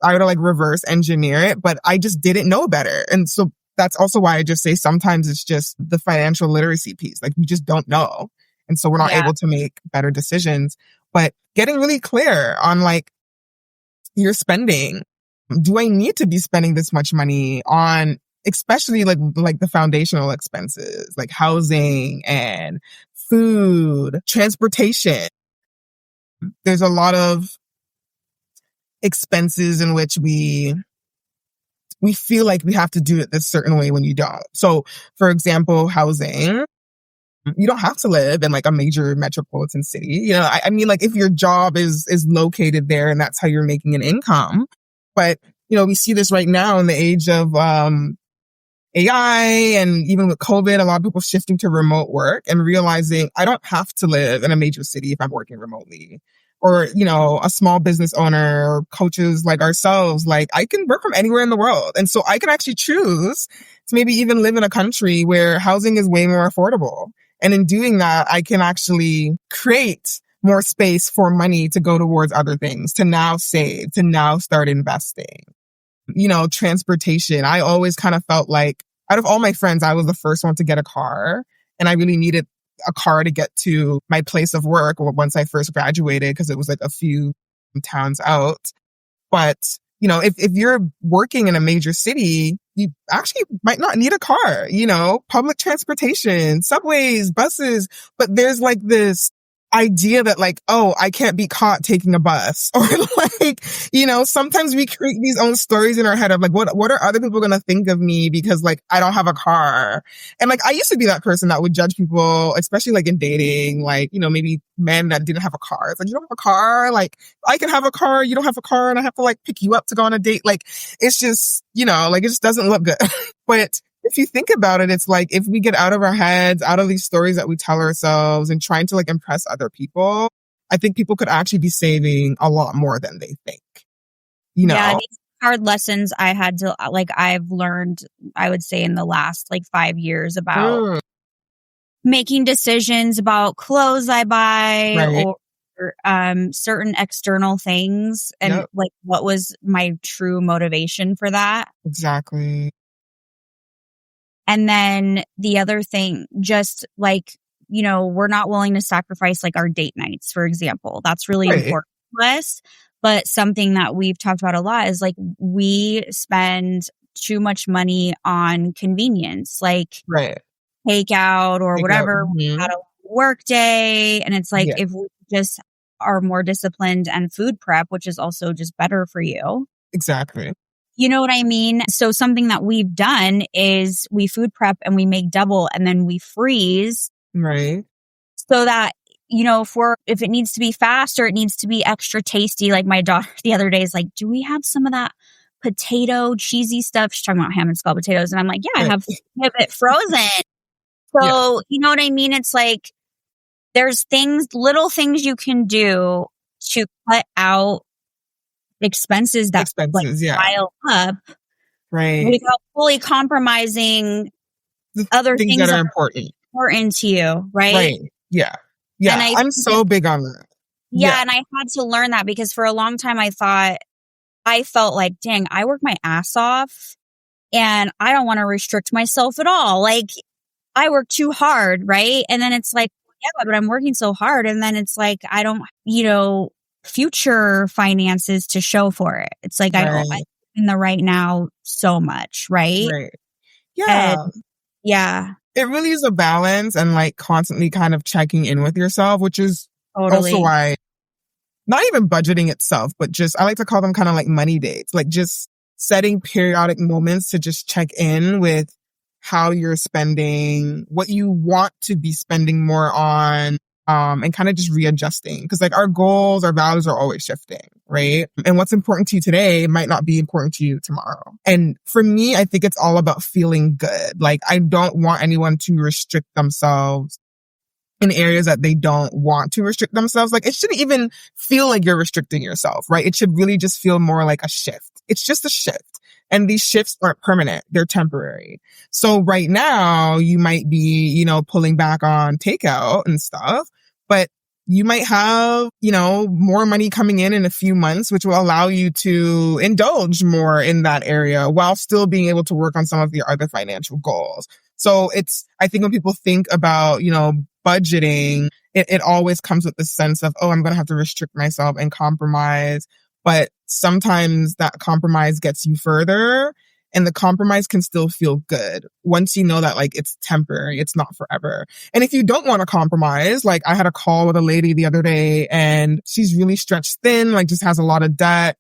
I would have like reverse engineer it, but I just didn't know better. And so that's also why I just say sometimes it's just the financial literacy piece. Like we just don't know. And so we're not able to make better decisions, but getting really clear on like your spending. Do I need to be spending this much money on, especially like the foundational expenses, like housing and food, transportation? There's a lot of expenses in which we feel like we have to do it this certain way when you don't. So, for example, housing, you don't have to live in like a major metropolitan city. I mean, like if your job is located there and that's how you're making an income. But, we see this right now in the age of AI, and even with COVID, a lot of people shifting to remote work and realizing I don't have to live in a major city if I'm working remotely. Or, a small business owner or coaches like ourselves, like I can work from anywhere in the world. And so I can actually choose to maybe even live in a country where housing is way more affordable. And in doing that, I can actually create more space for money to go towards other things, to now save, to now start investing. Transportation. I always kind of felt like out of all my friends, I was the first one to get a car, and I really needed a car to get to my place of work once I first graduated, because it was like a few towns out. But, if you're working in a major city, you actually might not need a car, public transportation, subways, buses. But there's like this idea that like, oh, I can't be caught taking a bus, or like, sometimes we create these own stories in our head of like, what are other people going to think of me because like I don't have a car. And like, I used to be that person that would judge people, especially like in dating, like, maybe men that didn't have a car. It's like, you don't have a car. Like, I can have a car. You don't have a car, and I have to like pick you up to go on a date. Like, it's just, like, it just doesn't look good. But if you think about it, it's like, if we get out of our heads, out of these stories that we tell ourselves and trying to like impress other people, I think people could actually be saving a lot more than they think. Yeah, these hard lessons I've learned, I would say in the last like 5 years about making decisions about clothes I buy, right, or certain external things, and like what was my true motivation for that. Exactly. And then the other thing, just like, we're not willing to sacrifice like our date nights, for example. That's really important to us. But something that we've talked about a lot is like we spend too much money on convenience, like takeout or whatever. We had a work day. And it's like, if we just are more disciplined and food prep, which is also just better for you. Exactly. You know what I mean? So something that we've done is we food prep and we make double and then we freeze. Right. So that, if it needs to be fast or it needs to be extra tasty, like my daughter the other day is like, do we have some of that potato cheesy stuff? She's talking about ham and scalloped potatoes. And I'm like, yeah, I have it frozen. So, you know what I mean? It's like, there's little things you can do to cut out expenses that pile up, right, without fully compromising the other things that are important to you, right? Yeah. And I'm so big on that. Yeah, and I had to learn that because for a long time I felt like, dang, I work my ass off and I don't want to restrict myself at all. Like, I work too hard, right? And then it's like, yeah, but I'm working so hard, and then it's like I don't, future finances to show for it. It's like I'm in the right now so much, right? Right. Yeah. And it really is a balance, and like constantly kind of checking in with yourself, which is also why not even budgeting itself, but just, I like to call them kind of like money dates, like just setting periodic moments to just check in with how you're spending, what you want to be spending more on, and kind of just readjusting. Because like our goals, our values are always shifting, right? And what's important to you today might not be important to you tomorrow. And for me, I think it's all about feeling good. Like, I don't want anyone to restrict themselves in areas that they don't want to restrict themselves. Like, it shouldn't even feel like you're restricting yourself, right? It should really just feel more like a shift. It's just a shift. And these shifts aren't permanent. They're temporary. So right now you might be, pulling back on takeout and stuff, but you might have, more money coming in a few months, which will allow you to indulge more in that area while still being able to work on some of your other financial goals. So I think when people think about, budgeting, it always comes with the sense of, oh, I'm going to have to restrict myself and compromise. But sometimes that compromise gets you further, and the compromise can still feel good once you know that like it's temporary, it's not forever. And if you don't want to compromise, like I had a call with a lady the other day and she's really stretched thin, like just has a lot of debt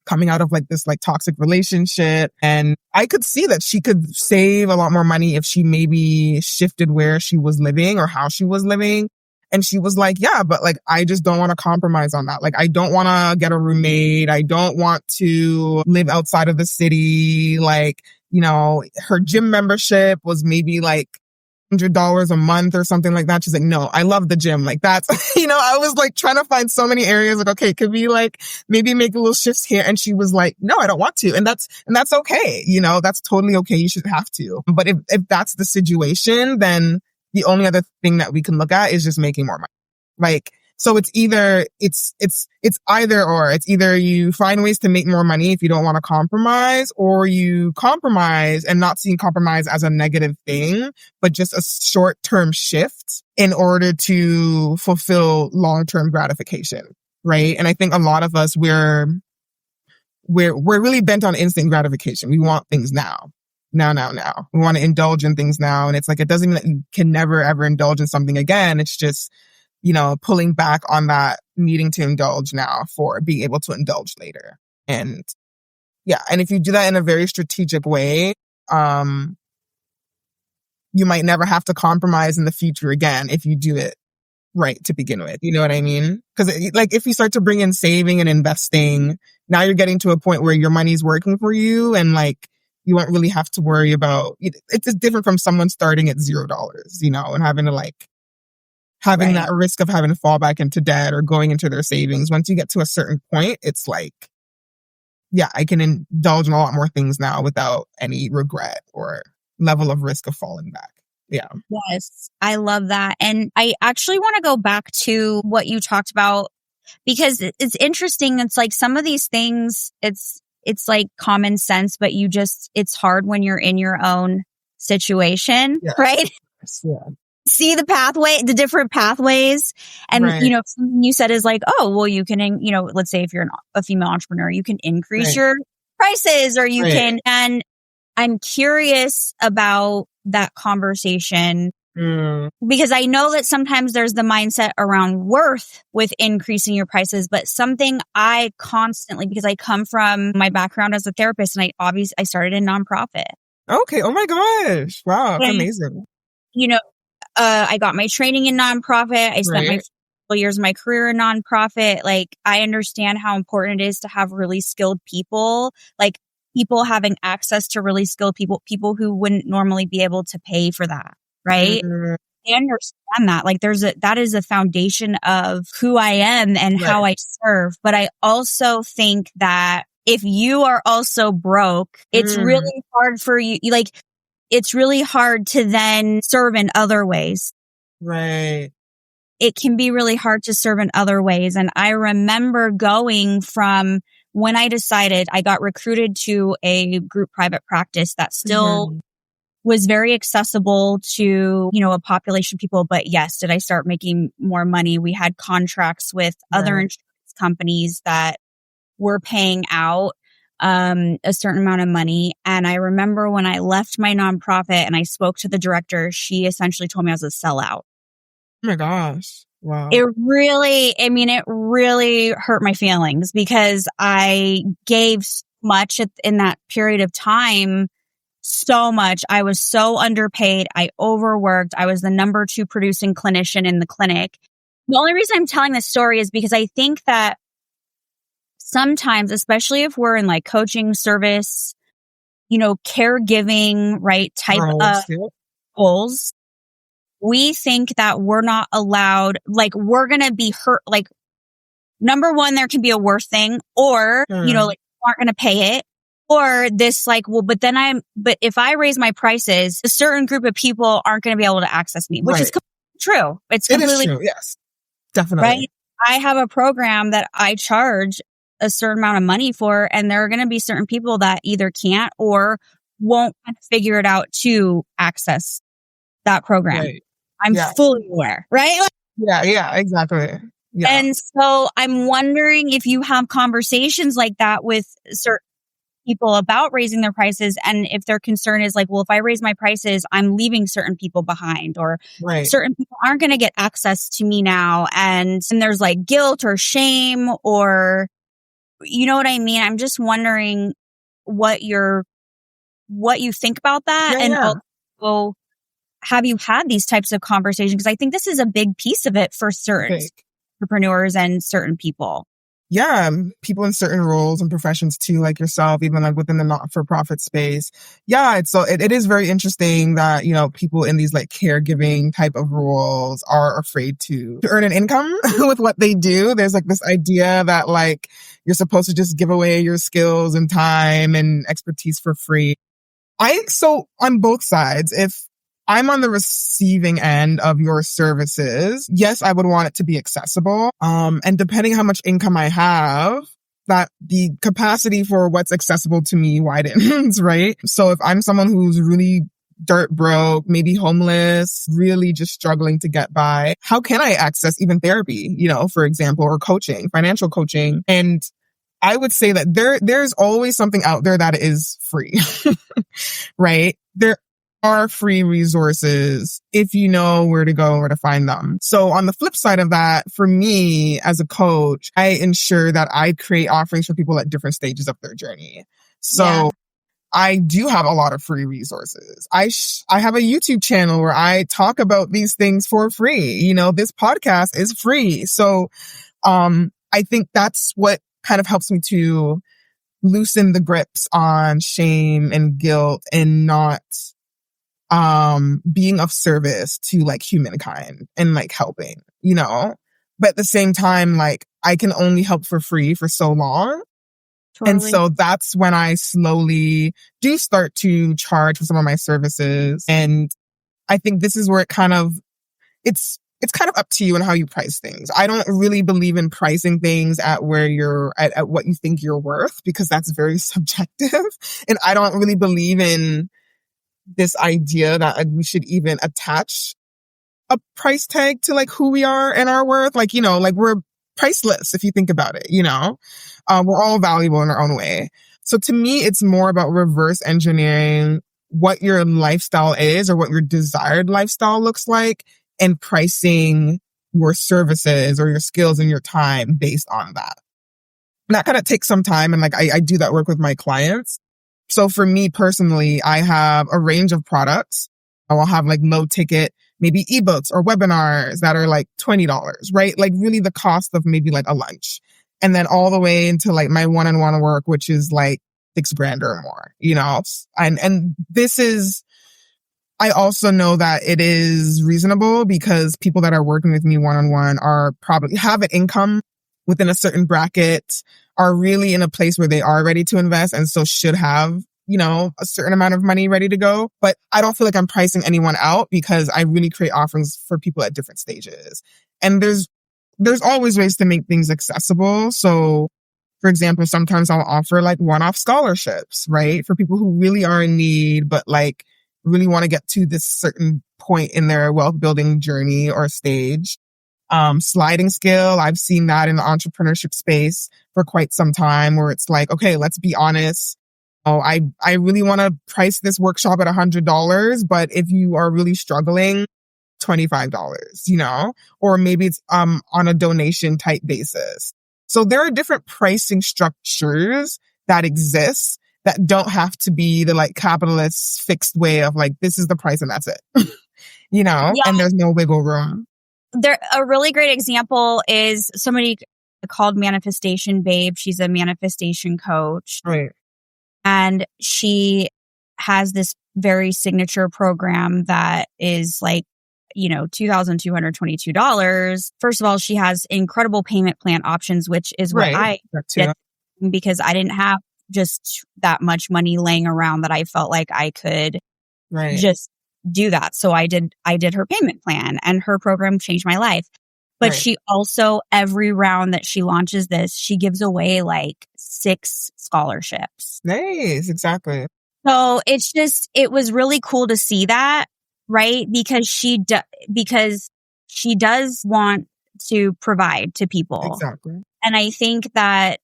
coming out of like this like toxic relationship. And I could see that she could save a lot more money if she maybe shifted where she was living or how she was living. And she was like, yeah, but like, I just don't want to compromise on that. Like, I don't want to get a roommate. I don't want to live outside of the city. Like, her gym membership was maybe like $100 a month or something like that. She's like, no, I love the gym. Like that's, I was like trying to find so many areas like, okay, could we like maybe make a little shifts here? And she was like, no, I don't want to. And that's okay. That's totally okay. You should have to. But if that's the situation, then the only other thing that we can look at is just making more money. Like So it's either or. It's either you find ways to make more money if you don't want to compromise, or you compromise and not seeing compromise as a negative thing, but just a short-term shift in order to fulfill long-term gratification, right? And I think a lot of us, we're really bent on instant gratification. We want things now. Now. We want to indulge in things now. And it's like, it doesn't mean that you can never, ever indulge in something again. It's just, pulling back on that needing to indulge now for being able to indulge later. And yeah, and if you do that in a very strategic way, you might never have to compromise in the future again if you do it right to begin with. You know what I mean? Because if you start to bring in saving and investing, now you're getting to a point where your money's working for you, and you won't really have to worry about it. It's just different from someone starting at $0, and having to having that risk of having to fall back into debt or going into their savings. Once you get to a certain point, it's I can indulge in a lot more things now without any regret or level of risk of falling back. Yeah. Yes, I love that. And I actually want to go back to what you talked about, because it's interesting. It's like some of these things, it's like common sense, but it's hard when you're in your own situation, right? Yeah. See the different pathways. And, something you said is like, oh, well, you can, let's say if you're a female entrepreneur, you can increase your prices, or you can. And I'm curious about that conversation, because I know that sometimes there's the mindset around worth with increasing your prices, but something I constantly, because I come from my background as a therapist, and I started in nonprofit. Okay. Oh my gosh. Wow. That's amazing. I got my training in nonprofit. I spent my years of my career in nonprofit. I understand how important it is to have really skilled people, people having access to really skilled people who wouldn't normally be able to pay for that. Right. I understand that. That is a foundation of who I am and how I serve. But I also think that if you are also broke, it's really hard for you. It's really hard to then serve in other ways. Right. It can be really hard to serve in other ways. And I remember going from when I decided, I got recruited to a group private practice that still was very accessible to, a population of people. But yes, did I start making more money? We had contracts with other insurance companies that were paying out a certain amount of money. And I remember when I left my nonprofit and I spoke to the director, she essentially told me I was a sellout. Oh my gosh. Wow. It really hurt my feelings, because I gave so much in that period of time. So much. I was so underpaid. I overworked. I was the number 2 producing clinician in the clinic. The only reason I'm telling this story is because I think that sometimes, especially if we're in coaching service, caregiving, type of goals, we think that we're not allowed, we're going to be hurt. Number one, there can be a worse thing, or, you aren't going to pay it. Or this but if I raise my prices, a certain group of people aren't going to be able to access me, which is true. It is true. Yes, definitely. Right. I have a program that I charge a certain amount of money for, and there are going to be certain people that either can't or won't figure it out to access that program. Right. I'm fully aware, right? Yeah, exactly. Yeah. And so I'm wondering if you have conversations like that with certain people about raising their prices, and if their concern is if I raise my prices, I'm leaving certain people behind, or certain people aren't going to get access to me now. And there's guilt or shame, or, you know what I mean? I'm just wondering what you think about that. Also, have you had these types of conversations? Because I think this is a big piece of it for certain entrepreneurs and certain people. Yeah, people in certain roles and professions too, like yourself, even within the not-for-profit space. Yeah, it is very interesting that, people in these caregiving type of roles are afraid to earn an income with what they do. There's this idea that you're supposed to just give away your skills and time and expertise for free. So on both sides, if I'm on the receiving end of your services, yes, I would want it to be accessible. And depending how much income I have, that the capacity for what's accessible to me widens, right? So if I'm someone who's really dirt broke, maybe homeless, really just struggling to get by, how can I access even therapy, for example, or coaching, financial coaching? And I would say that there's always something out there that is free, right? There are free resources if you know where to go or to find them. So on the flip side of that, for me as a coach, I ensure that I create offerings for people at different stages of their journey. So I do have a lot of free resources. I have a YouTube channel where I talk about these things for free. This podcast is free. So, I think that's what kind of helps me to loosen the grips on shame and guilt and not, being of service to like humankind and like helping, but at the same time, like I can only help for free for so long. Totally. And so that's when I slowly do start to charge for some of my services. And I think this is where it's kind of up to you and how you price things. I don't really believe in pricing things at where you're at what you think you're worth, because that's very subjective. And I don't really believe in this idea that we should even attach a price tag to like who we are and our worth. Like, like we're priceless if you think about it, we're all valuable in our own way. So to me, it's more about reverse engineering what your lifestyle is or what your desired lifestyle looks like and pricing your services or your skills and your time based on that. And that kind of takes some time. And like, I do that work with my clients. So for me personally, I have a range of products. I'll have like low ticket, maybe ebooks or webinars that are like $20, right? Like really the cost of maybe like a lunch. And then all the way into like my one-on-one work, which is like $6,000 or more, and this is, I also know that it is reasonable because people that are working with me one-on-one are probably have an income within a certain bracket, are really in a place where they are ready to invest and so should have, a certain amount of money ready to go. But I don't feel like I'm pricing anyone out because I really create offerings for people at different stages. And there's always ways to make things accessible. So for example, sometimes I'll offer like one-off scholarships, right? For people who really are in need, but like really want to get to this certain point in their wealth building journey or stage. Sliding scale, I've seen that in the entrepreneurship space for quite some time where it's like, okay, let's be honest. Oh, I really want to price this workshop at $100, but if you are really struggling, $25, or maybe it's, on a donation type basis. So there are different pricing structures that exist that don't have to be the like capitalist fixed way of like, this is the price and that's it, and there's no wiggle room. A really great example is somebody called Manifestation Babe. She's a manifestation coach. Right. And she has this very signature program that is like, $2,222. First of all, she has incredible payment plan options, which is what I did because I didn't have just that much money laying around that I felt like I could just do that. So I did her payment plan and her program changed my life. But she also, every round that she launches this, she gives away like 6 scholarships. Nice. Exactly. So it was really cool to see that, right? Because she does want to provide to people. Exactly. And I think that,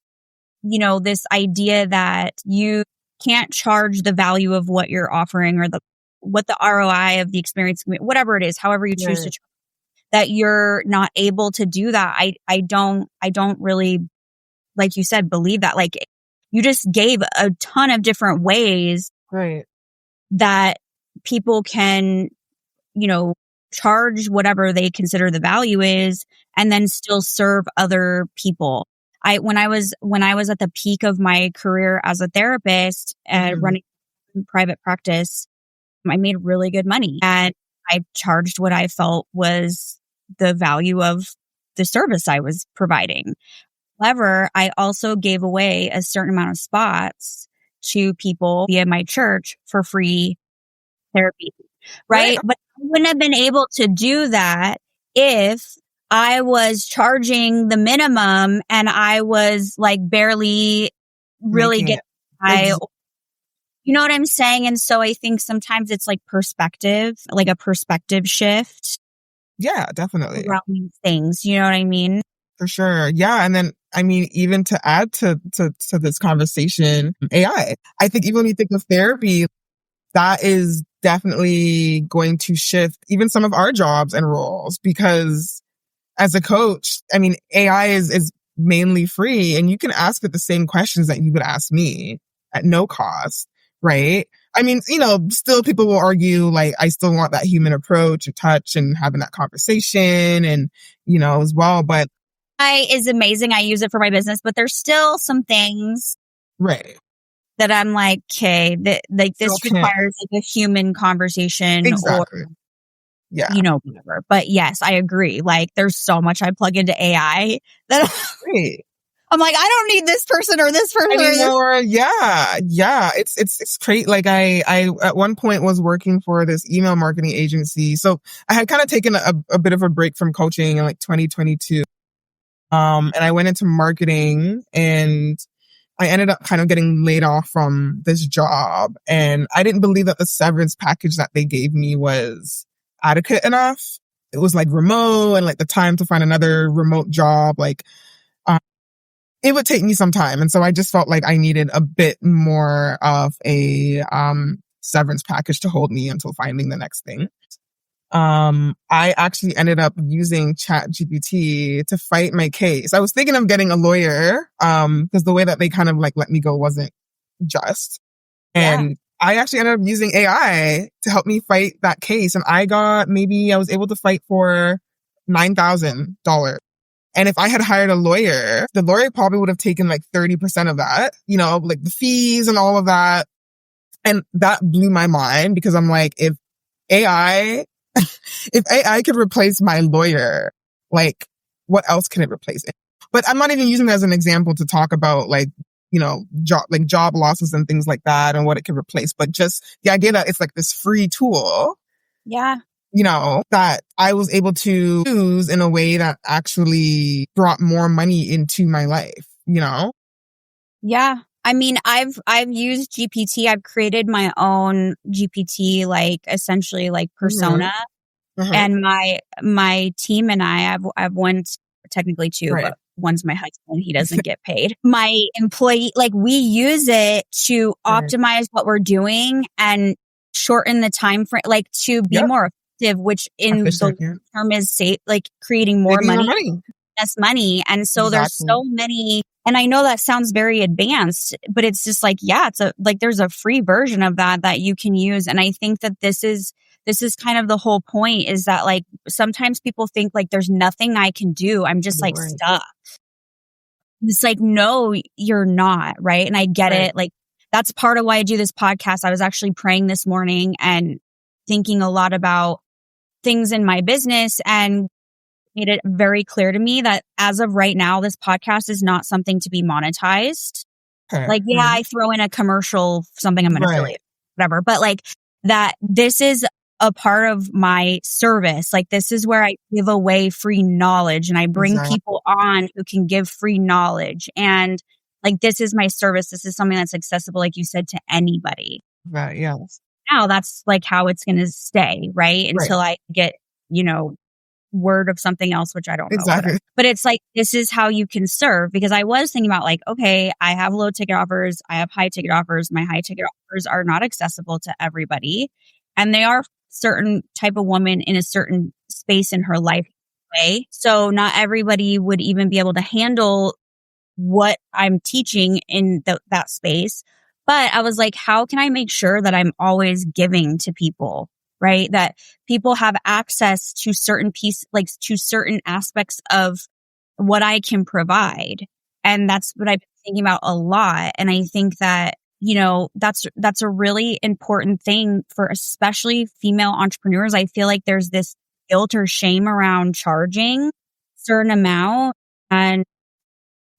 this idea that you can't charge the value of what you're offering or what the ROI of the experience, whatever it is, however you choose to charge, that you're not able to do that. I don't really, like you said, believe that. Like you just gave a ton of different ways that people can, charge whatever they consider the value is and then still serve other people. When I was at the peak of my career as a therapist and running private practice, I made really good money and I charged what I felt was the value of the service I was providing. However, I also gave away a certain amount of spots to people via my church for free therapy. right? But I wouldn't have been able to do that if I was charging the minimum and I was like barely really Making getting it. by. You know what I'm saying? And so I think sometimes it's like perspective, like a perspective shift Yeah, definitely. around these things. You know what I mean? For sure. Yeah. And then, I mean, even to add to this conversation, AI. I think even when you think of therapy, that is definitely going to shift even some of our jobs and roles, because as a coach, I mean, AI is mainly free, and you can ask it the same questions that you would ask me at no cost, right? I mean, still people will argue, like, I still want that human approach and touch and having that conversation and, as well. But AI is amazing. I use it for my business, but there's still some things right. that I'm like, okay, like Still this can't. requires like a human conversation Exactly. or, Yeah. whatever. But yes, I agree. Like there's so much I plug into AI that Great. I'm like, I don't need this person or this person or this. Anymore. Yeah. It's great. Like I at one point was working for this email marketing agency. So I had kind of taken a bit of a break from coaching in like 2022. And I went into marketing, and I ended up kind of getting laid off from this job. And I didn't believe that the severance package that they gave me was adequate enough. It was like remote, and like the time to find another remote job, like, it would take me some time. And so I just felt like I needed a bit more of a, severance package to hold me until finding the next thing. I actually ended up using ChatGPT to fight my case. I was thinking of getting a lawyer, because the way that they kind of like let me go wasn't just. And I actually ended up using AI to help me fight that case. And I was able to fight for $9,000. And if I had hired a lawyer, the lawyer probably would have taken like 30% of that, like the fees and all of that. And that blew my mind, because I'm like, if AI could replace my lawyer, like, what else can it replace? But I'm not even using it as an example to talk about like, job losses and things like that and what it could replace. But just the idea that it's like this free tool. Yeah. That I was able to use in a way that actually brought more money into my life, Yeah. I mean, I've used GPT. I've created my own GPT, like essentially like persona. Mm-hmm. And my team and I've one, technically two, Right. but one's my husband. He doesn't get paid. My employee, like we use it to optimize what we're doing and shorten the time frame, like to be more effective, which in the term is safe, like creating more money. Less money. And so there's so many, and I know that sounds very advanced, but it's just like, there's a free version of that you can use. And I think that this is kind of the whole point, is that like sometimes people think like there's nothing I can do. I'm just like stuck. It's like, no, you're not. Right. And I get it. Like that's part of why I do this podcast. I was actually praying this morning and thinking a lot about things in my business, and made it very clear to me that as of right now, this podcast is not something to be monetized. Like, I throw in a commercial, something I'm an affiliate, whatever. But like that, this is a part of my service. Like this is where I give away free knowledge, and I bring people on who can give free knowledge. And like, this is my service. This is something that's accessible, like you said, to anybody. Right. Yes. Now that's like how it's going to stay, right? Until I get, word of something else, which I don't know. Exactly. But it's like, this is how you can serve, because I was thinking about like, okay, I have low ticket offers. I have high ticket offers. My high ticket offers are not accessible to everybody. And they are certain type of woman in a certain space in her life way. So not everybody would even be able to handle what I'm teaching in that space. But I was like, how can I make sure that I'm always giving to people? Right? That people have access to certain to certain aspects of what I can provide. And that's what I've been thinking about a lot. And I think that, that's a really important thing for especially female entrepreneurs. I feel like there's this guilt or shame around charging a certain amount. And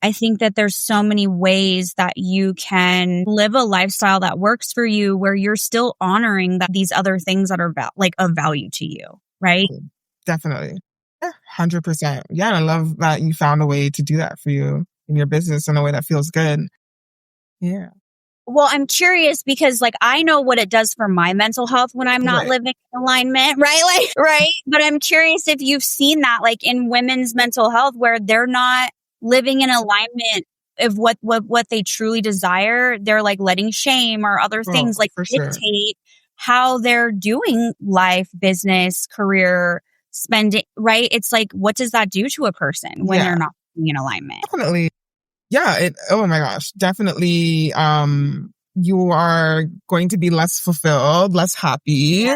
I think that there's so many ways that you can live a lifestyle that works for you where you're still honoring that these other things that are of value to you, right? Definitely. Yeah, 100%. Yeah, and I love that you found a way to do that for you in your business in a way that feels good. Yeah. Well, I'm curious because like I know what it does for my mental health when I'm not living in alignment, right? Like, right. But I'm curious if you've seen that like in women's mental health where they're not living in alignment of what they truly desire. They're like letting shame or other things like dictate how they're doing life, business, career, spending, right? It's like, what does that do to a person when they're not in alignment? Definitely. Yeah, oh my gosh, definitely, you are going to be less fulfilled, less happy,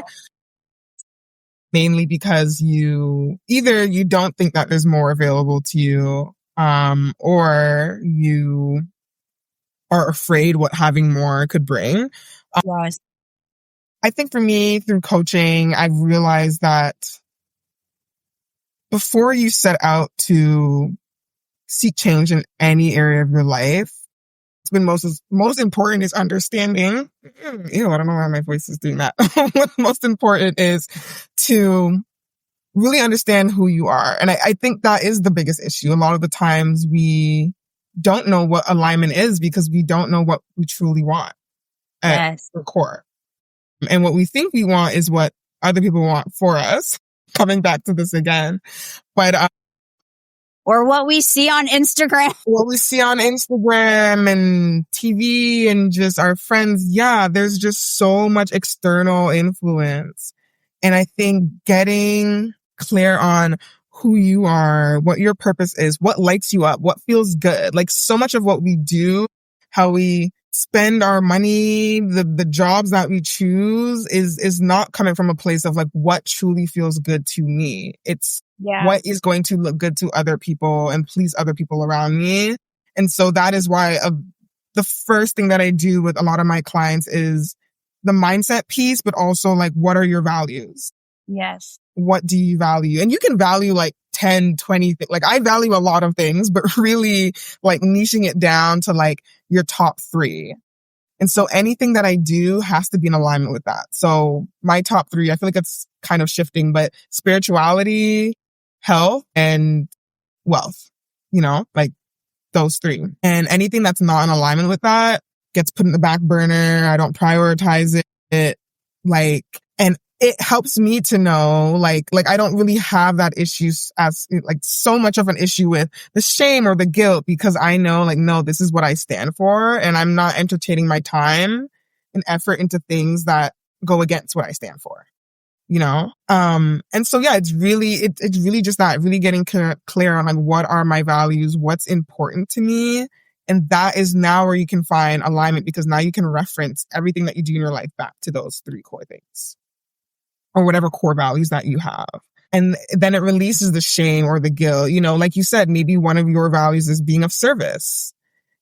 mainly because you don't think that there's more available to you, or you are afraid what having more could bring. Yes. I think for me, through coaching, I've realized that before you set out to seek change in any area of your life, it's been most important is understanding. Ew, I don't know why my voice is doing that. What's most important is to really understand who you are. And I think that is the biggest issue. A lot of the times we don't know what alignment is because we don't know what we truly want at the core. And what we think we want is what other people want for us. Coming back to this again. But or what we see on Instagram. What we see on Instagram and TV and just our friends. Yeah, there's just so much external influence. And I think getting clear on who you are, what your purpose is, what lights you up, what feels good. Like so much of what we do, how we spend our money, the jobs that we choose is not coming from a place of like what truly feels good to me. It's what is going to look good to other people and please other people around me. And so that is why the first thing that I do with a lot of my clients is the mindset piece, but also like, what are your values? Yes. What do you value? And you can value like 10, 20 things. Like I value a lot of things, but really like niching it down to like your top 3. And so anything that I do has to be in alignment with that. So my top 3, I feel like it's kind of shifting, but spirituality, health, and wealth, like those 3. And anything that's not in alignment with that gets put in the back burner. I don't prioritize it. And it helps me to know, like I don't really have that issue as like so much of an issue with the shame or the guilt because I know like, no, this is what I stand for. And I'm not entertaining my time and effort into things that go against what I stand for, And so, yeah, it's really just that really getting clear on like, what are my values? What's important to me? And that is now where you can find alignment because now you can reference everything that you do in your life back to those 3 core things. Or whatever core values that you have. And then it releases the shame or the guilt. Like you said, maybe one of your values is being of service,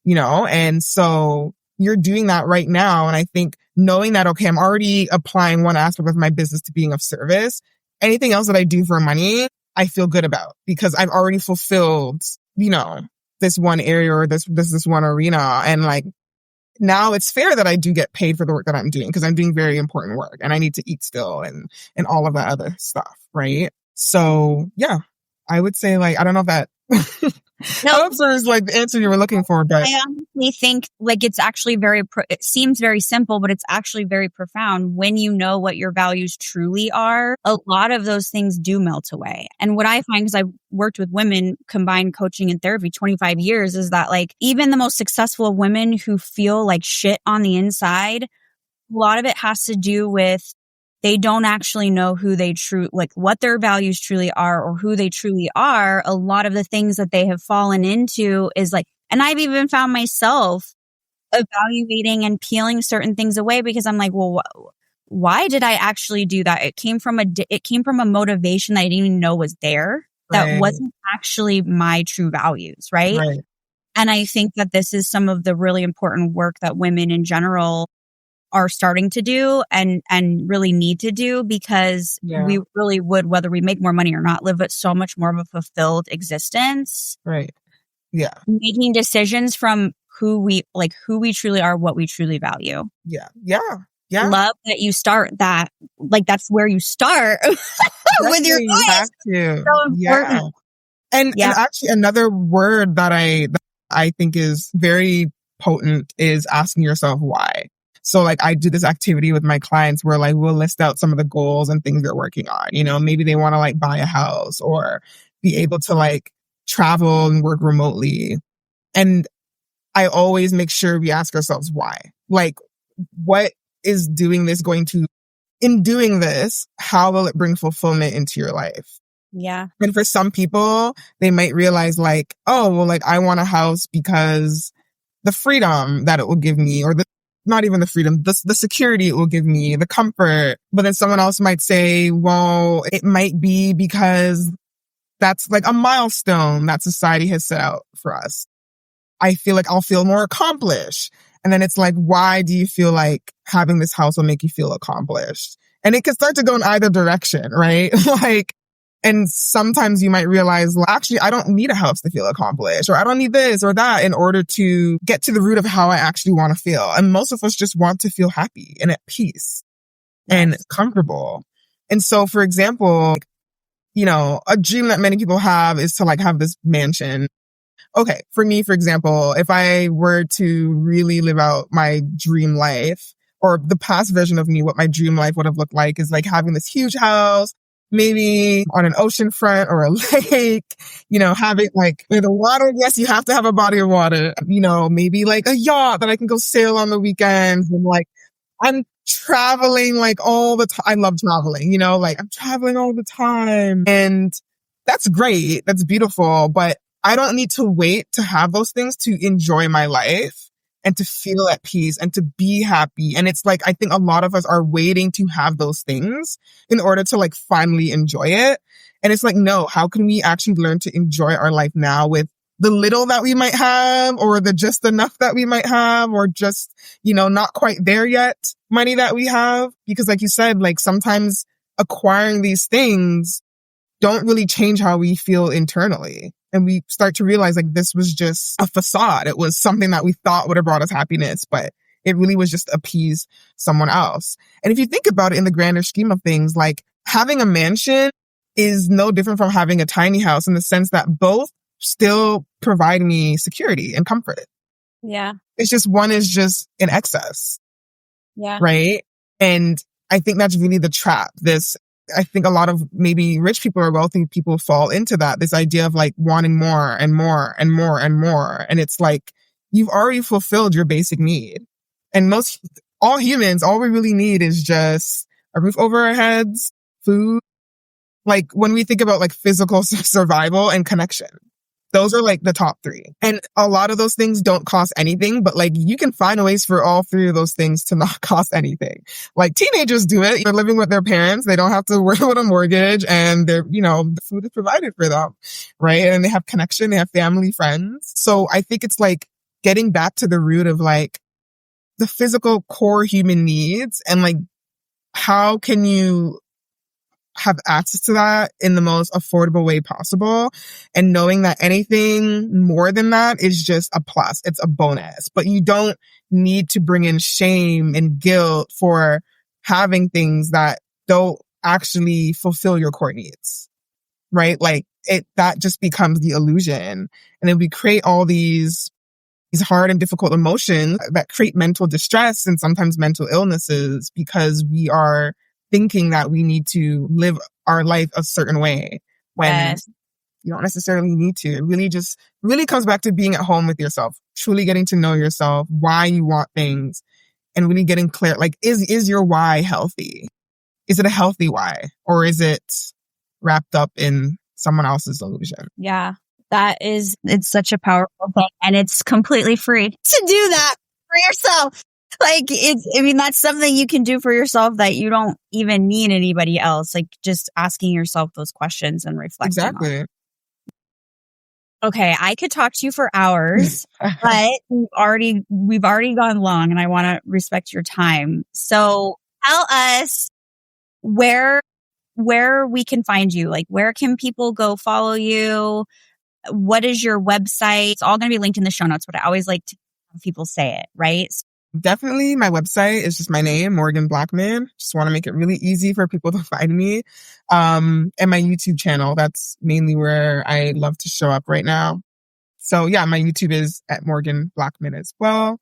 and so you're doing that right now. And I think knowing that, okay, I'm already applying one aspect of my business to being of service. Anything else that I do for money, I feel good about because I've already fulfilled, this one area or this one arena. And like, now it's fair that I do get paid for the work that I'm doing because I'm doing very important work and I need to eat still and all of that other stuff. Right. So yeah, I would say like, I don't know if that answers like the answer you were looking for, but I honestly think like it's actually it seems very simple, but it's actually very profound. When you know what your values truly are, a lot of those things do melt away. And what I find, because I've worked with women, combined coaching and therapy 25 years, is that like even the most successful women who feel like shit on the inside, a lot of it has to do with they don't actually know who they what their values truly are or who they truly are. A lot of the things that they have fallen into is like, and I've even found myself evaluating and peeling certain things away because I'm like, well, why did I actually do that? It came from a motivation that I didn't even know was there. That wasn't actually my true values. Right. And I think that this is some of the really important work that women in general are starting to do and really need to do because we really would, whether we make more money or not, live with so much more of a fulfilled existence. Right. Yeah. Making decisions from who we truly are, what we truly value. Yeah. Yeah. Yeah. Love that you start that, like, that's where you start with your Definitely, you have clients. to. So Yeah. important. And Yeah. actually another word that I think is very potent is asking yourself why. So like I do this activity with my clients where like we'll list out some of the goals and things they're working on. You know, maybe they want to like buy a house or be able to like travel and work remotely. And I always make sure we ask ourselves why. Like, what is doing this going to, in doing this, how will it bring fulfillment into your life? Yeah. And for some people, they might realize like, oh, well, like I want a house because the freedom that it will give me, or not even the freedom, the security it will give me, the comfort. But then someone else might say, well, it might be because that's like a milestone that society has set out for us. I feel like I'll feel more accomplished. And then it's like, why do you feel like having this house will make you feel accomplished? And it can start to go in either direction, right? Like, and sometimes you might realize, well, actually, I don't need a house to feel accomplished, or I don't need this or that in order to get to the root of how I actually want to feel. And most of us just want to feel happy and at peace and comfortable. And so, for example, you know, a dream that many people have is to like have this mansion. Okay, for me, for example, if I were to really live out my dream life, or the past version of me, what my dream life would have looked like is like having this huge house, maybe on an ocean front or a lake, you know, having like the water. Yes, you have to have a body of water, you know, maybe like a yacht that I can go sail on the weekends, and like I'm traveling like all the time. I love traveling, you know, like I'm traveling all the time, and that's great. That's beautiful. But I don't need to wait to have those things to enjoy my life and to feel at peace and to be happy. And it's like, I think a lot of us are waiting to have those things in order to like finally enjoy it. And it's like, no, how can we actually learn to enjoy our life now with the little that we might have, or the just enough that we might have, or just, you know, not quite there yet money that we have? Because like you said, like sometimes acquiring these things don't really change how we feel internally. And we start to realize like this was just a facade. It was something that we thought would have brought us happiness, but it really was just appease someone else. And if you think about it in the grander scheme of things, like having a mansion is no different from having a tiny house in the sense that both still provide me security and comfort. Yeah. It's just one is just in excess. Yeah. Right. And I think that's really the trap. I think a lot of maybe rich people or wealthy people fall into that, this idea of like wanting more and more and more and more. And it's like, you've already fulfilled your basic need. And all humans, all we really need is just a roof over our heads, food. Like when we think about like physical survival and connection, those are like the top three. And a lot of those things don't cost anything, but like you can find ways for all three of those things to not cost anything. Like teenagers do it. They're living with their parents. They don't have to worry about a mortgage, and they're, you know, the food is provided for them, right? And they have connection. They have family, friends. So I think it's like getting back to the root of like the physical core human needs, and like, how can you have access to that in the most affordable way possible, and knowing that anything more than that is just a plus. It's a bonus, but you don't need to bring in shame and guilt for having things that don't actually fulfill your core needs, right? Like that just becomes the illusion. And then we create all these hard and difficult emotions that create mental distress and sometimes mental illnesses because we are thinking that we need to live our life a certain way when you don't necessarily need to. It really comes back to being at home with yourself, truly getting to know yourself, why you want things, and really getting clear. Like, is your why healthy? Is it a healthy why? Or is it wrapped up in someone else's illusion? Yeah. It's such a powerful thing, and it's completely free to do that for yourself. Like that's something you can do for yourself that you don't even need anybody else. Like just asking yourself those questions and reflecting. Exactly. Okay, I could talk to you for hours, but we've already gone long, and I want to respect your time. So tell us where we can find you. Like, where can people go follow you? What is your website? It's all going to be linked in the show notes, but I always like to have people say it, right? Definitely. My website is just my name, Morgan Blackman. Just want to make it really easy for people to find me. And my YouTube channel, that's mainly where I love to show up right now. So yeah, my YouTube is at Morgan Blackman as well.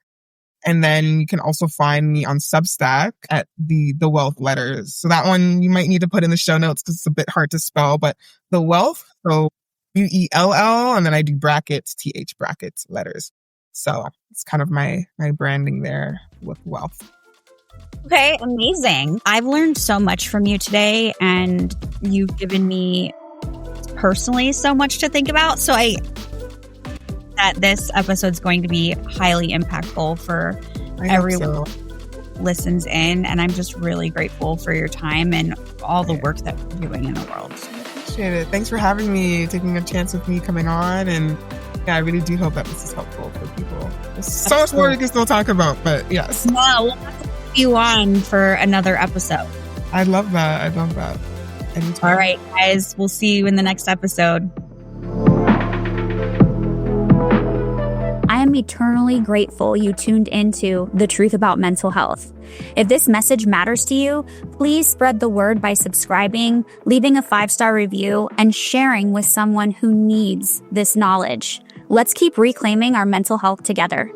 And then you can also find me on Substack at the Wealth Letters. So that one you might need to put in the show notes because it's a bit hard to spell, but the Wealth, so UELL, and then I do brackets, TH brackets, letters. So it's kind of my branding there with Wealth. Okay, amazing. I've learned so much from you today, and you've given me personally so much to think about. So that this episode is going to be highly impactful for everyone who listens in. And I'm just really grateful for your time and all the work that you're doing in the world. I appreciate it. Thanks for having me, taking a chance with me coming on. And yeah, I really do hope that this is helpful for people. There's so much more we can still talk about, but yes. No, we'll have to put you on for another episode. I love that. Anytime. All right, guys. We'll see you in the next episode. I am eternally grateful you tuned into The Truth About Mental Health. If this message matters to you, please spread the word by subscribing, leaving a 5-star review, and sharing with someone who needs this knowledge. Let's keep reclaiming our mental health together.